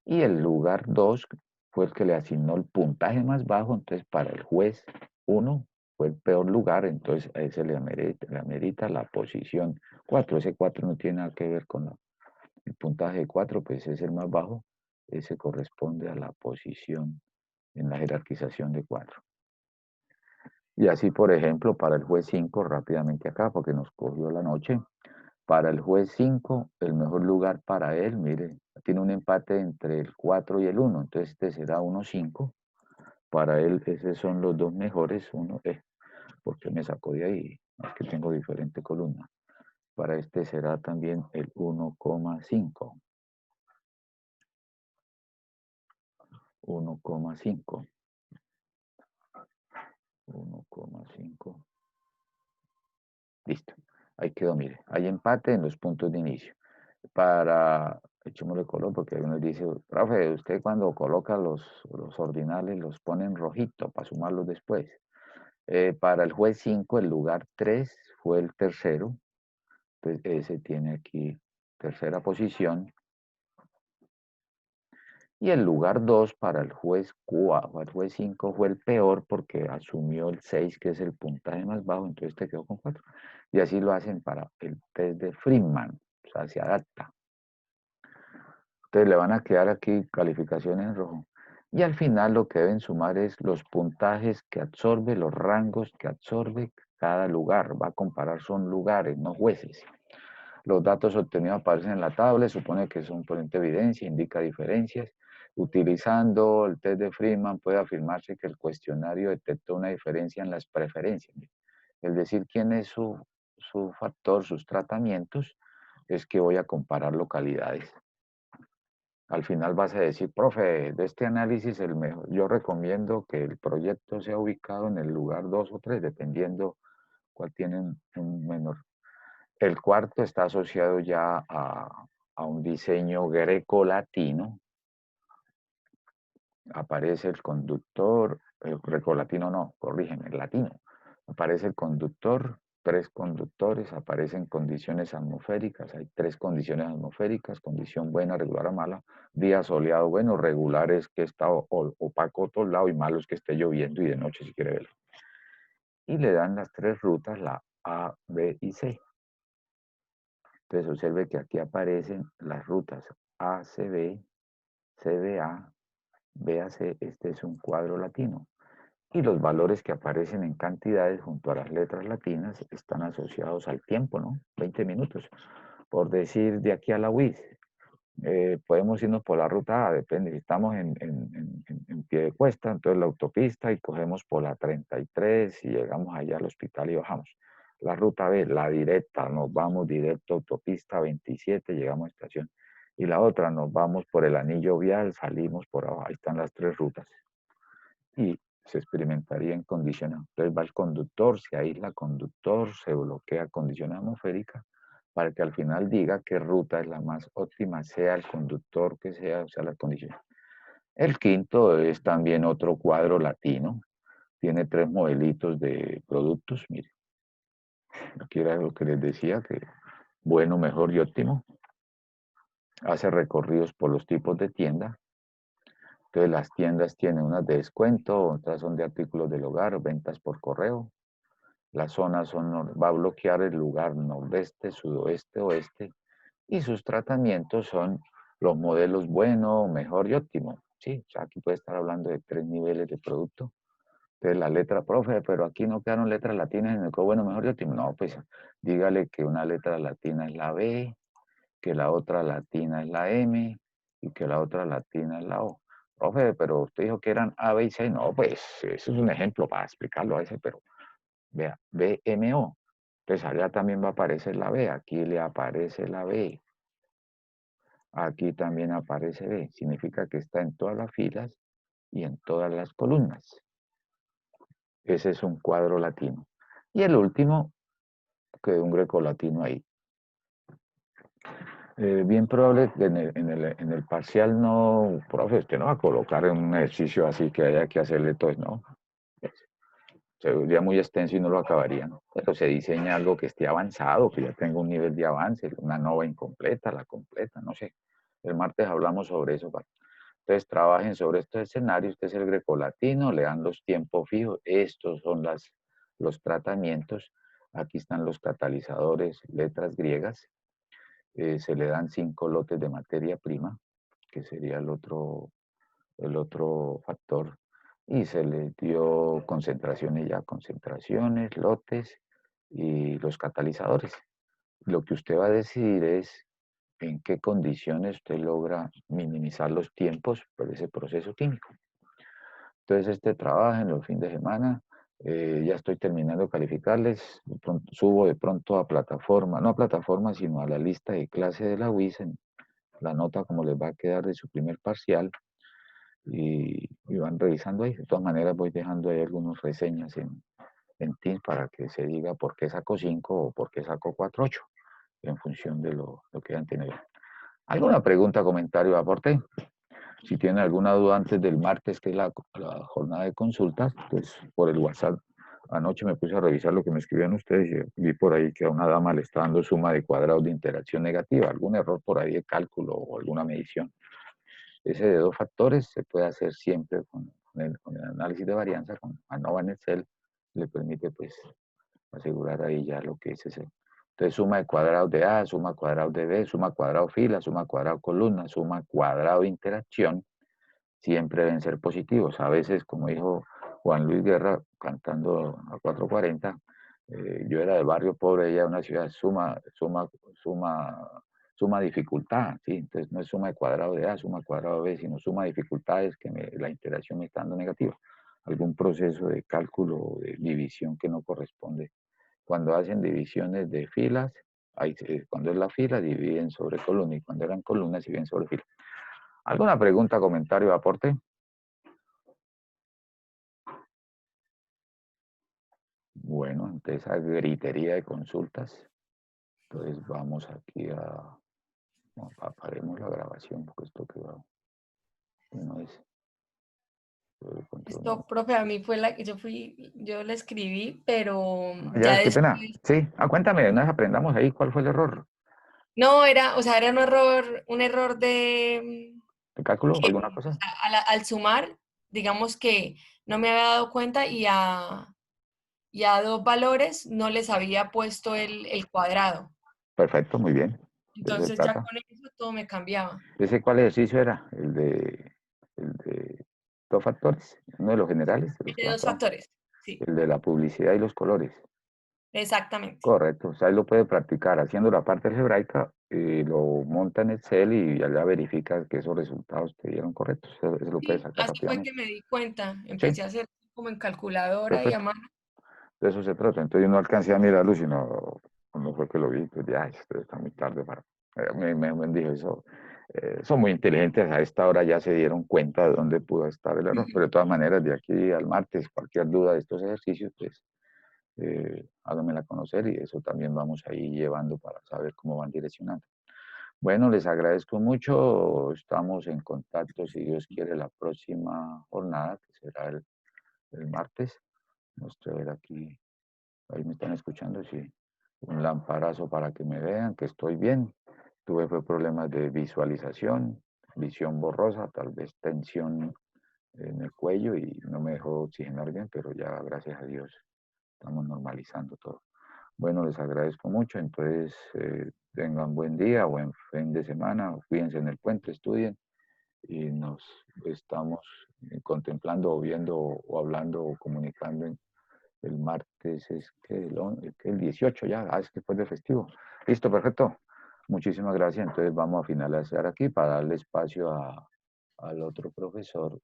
Y el lugar 2 fue el que le asignó el puntaje más bajo, entonces para el juez 1 fue el peor lugar, entonces a ese le amerita la posición 4. Ese 4 no tiene nada que ver con el puntaje de 4, pues es el más bajo, ese corresponde a la posición en la jerarquización de 4. Y así, por ejemplo, para el juez 5, rápidamente acá, porque nos cogió la noche, para el juez 5, el mejor lugar para él, mire, tiene un empate entre el 4 y el 1, entonces este será 1-5. Para él, esos son los dos mejores. ¿Por qué me sacó de ahí? Es que tengo diferente columna. Para este será también el 1,5. 1,5. 1,5. Listo. Ahí quedó, mire. Hay empate en los puntos de inicio. Echémosle color porque uno dice, profe, usted cuando coloca los ordinales los pone en rojito para sumarlos después. Para el juez 5, el lugar 3 fue el tercero. Entonces, ese tiene aquí tercera posición. Y el lugar 2 para el juez 4, el juez 5 fue el peor porque asumió el 6, que es el puntaje más bajo, entonces te quedó con 4. Y así lo hacen para el test de Freeman, o sea, se adapta. Entonces le van a quedar aquí calificaciones en rojo. Y al final lo que deben sumar es los puntajes que absorbe, los rangos que absorbe cada lugar. Va a comparar, son lugares, no jueces. Los datos obtenidos aparecen en la tabla, supone que son ponente de evidencia, indica diferencias. Utilizando el test de Freeman puede afirmarse que el cuestionario detectó una diferencia en las preferencias. Es decir, quién es su factor, sus tratamientos, es que voy a comparar localidades. Al final vas a decir, profe, de este análisis el mejor, yo recomiendo que el proyecto sea ubicado en el lugar 2 o 3, dependiendo cuál tiene un menor. El cuarto está asociado ya a un diseño greco-latino. Aparece el conductor, greco-latino no, corrígeme, latino. Aparece el conductor, 3 conductores, aparecen condiciones atmosféricas, hay 3 condiciones atmosféricas, condición buena, regular o mala, día soleado, bueno, regular es que está opaco a todos lados y malo es que esté lloviendo y de noche si quiere verlo. Y le dan las 3 rutas, la A, B y C. Entonces observe que aquí aparecen las rutas ACB, CBA, BAC, este es un cuadro latino. Y los valores que aparecen en cantidades junto a las letras latinas están asociados al tiempo, ¿no? 20 minutos. Por decir, de aquí a la UIS, podemos irnos por la ruta A, depende, si estamos en pie de cuesta, entonces la autopista y cogemos por la 33 y llegamos allá al hospital y bajamos. La ruta B, la directa, nos vamos directo autopista 27, llegamos a estación. Y la otra, nos vamos por el anillo vial, salimos por abajo, ahí están las 3 rutas. Y se experimentaría en condiciones. Entonces va el conductor, se aísla conductor, se bloquea condición atmosférica, para que al final diga qué ruta es la más óptima, sea el conductor que sea, o sea, las condiciones. El quinto es también otro cuadro latino, tiene 3 modelitos de productos, mire, aquí era lo que les decía, que bueno, mejor y óptimo, hace recorridos por los tipos de tienda, entonces las tiendas tienen unas de descuento, otras son de artículos del hogar, ventas por correo, las zonas va a bloquear el lugar nordeste, sudoeste, oeste, y sus tratamientos son los modelos bueno, mejor y óptimo. Sí, o sea, aquí puede estar hablando de 3 niveles de producto. Entonces la letra, profe, pero aquí no quedaron letras latinas en el bueno, mejor y óptimo. No, pues dígale que una letra latina es la B, que la otra latina es la M y que la otra latina es la O. Profe, pero usted dijo que eran A, B y C. No, pues eso es un ejemplo para explicarlo a ese, pero vea, B, M, O. Entonces allá también va a aparecer la B, aquí le aparece la B, aquí también aparece B. Significa que está en todas las filas y en todas las columnas. Ese es un cuadro latino. Y el último, quedó un grecolatino ahí. Bien probable que en el parcial no, profe, usted no va a colocar en un ejercicio así que haya que hacerle todo, no. Sería muy extenso y no lo acabarían. Pero se diseña algo que esté avanzado, que ya tenga un nivel de avance, una nova incompleta, la completa, no sé. El martes hablamos sobre eso. Entonces trabajen sobre estos escenarios. Este es el grecolatino, le dan los tiempos fijos. Estos son los tratamientos. Aquí están los catalizadores, letras griegas. Se le dan 5 lotes de materia prima, que sería el otro factor, y se le dio concentraciones ya, concentraciones, lotes y los catalizadores. Lo que usted va a decidir es en qué condiciones usted logra minimizar los tiempos por ese proceso químico. Entonces, este trabajo en los fines de semana, ya estoy terminando de calificarles, subo de pronto a plataforma, no a plataforma, sino a la lista de clase de la UIS, la nota como les va a quedar de su primer parcial, y van revisando ahí. De todas maneras, voy dejando ahí algunas reseñas en Teams para que se diga por qué sacó 5 o por qué sacó 4.8, en función de lo que hayan tenido. ¿Alguna pregunta, comentario, aporte? Si tienen alguna duda antes del martes, que es la jornada de consultas, pues por el WhatsApp. Anoche me puse a revisar lo que me escribían ustedes y vi por ahí que a una dama le está dando suma de cuadrados de interacción negativa, algún error por ahí de cálculo o alguna medición. Ese de 2 factores se puede hacer siempre con el análisis de varianza, con ANOVA en Excel, le permite pues asegurar ahí ya lo que es ese. Entonces, suma de cuadrados de A, suma cuadrado de B, suma cuadrado fila, suma cuadrado columna, suma cuadrado interacción, siempre deben ser positivos. A veces, como dijo Juan Luis Guerra, cantando a 440, yo era del barrio pobre, ella de una ciudad, suma dificultad, ¿sí? Entonces no es suma de cuadrado de A, suma cuadrado de B, sino suma dificultades que la interacción me está dando negativa. Algún proceso de cálculo o de división que no corresponde. Cuando hacen divisiones de filas, cuando es la fila, dividen sobre columna, y cuando eran columnas, dividen sobre fila. ¿Alguna pregunta, comentario, aporte? Bueno, ante esa gritería de consultas, entonces vamos aquí apaguemos la grabación porque esto que va, no es el control Esto, no. profe, a mí fue yo le escribí, pero Ya, ya qué pena. después, Sí, cuéntame, de una vez aprendamos ahí cuál fue el error. no, era, o sea, era un error ¿De cálculo o que, alguna o cosa? sea, al sumar, digamos que no me había dado cuenta y a dos valores no les había puesto el cuadrado. Perfecto, muy bien. De eso se Entonces ya trata. con eso todo me cambiaba. ¿Ese cuál ejercicio era? El de 2 factores, uno de los generales, de los que De van dos trabajando. factores, sí, El de la publicidad y los colores. exactamente. Correcto, o sea, él lo puede practicar haciendo la parte algebraica, lo monta en Excel y ya verifica que esos resultados te dieron correctos. Eso lo puede Sí, sacar así fue que rápidamente. me di cuenta. Sí, Empecé a hacer como en calculadora y a perfecto. mano. De eso se trata. Entonces yo no alcancé a mirarlo, sino cuando fue que lo vi, pues ya, esto está muy tarde para. Me dijo eso. Son muy inteligentes, a esta hora ya se dieron cuenta de dónde pudo estar el error, pero de todas maneras, de aquí al martes, cualquier duda de estos ejercicios, pues háganmela conocer y eso también vamos a ir llevando para saber cómo van direccionando. Bueno, les agradezco mucho. Estamos en contacto, si Dios quiere, la próxima jornada, que será el martes. Vamos a ver aquí, ahí me están escuchando, sí. Un lamparazo para que me vean que estoy bien. Fue problemas de visualización, visión borrosa, tal vez tensión en el cuello y no me dejó oxigenar bien, pero ya gracias a Dios estamos normalizando todo. Bueno, les agradezco mucho. Entonces, tengan buen día, buen fin de semana. Cuídense en el puente, estudien y nos estamos contemplando o viendo o hablando o comunicando el martes, es que el 18 ya, es que después de festivo. Listo, perfecto. Muchísimas gracias. Entonces vamos a finalizar aquí para darle espacio al otro profesor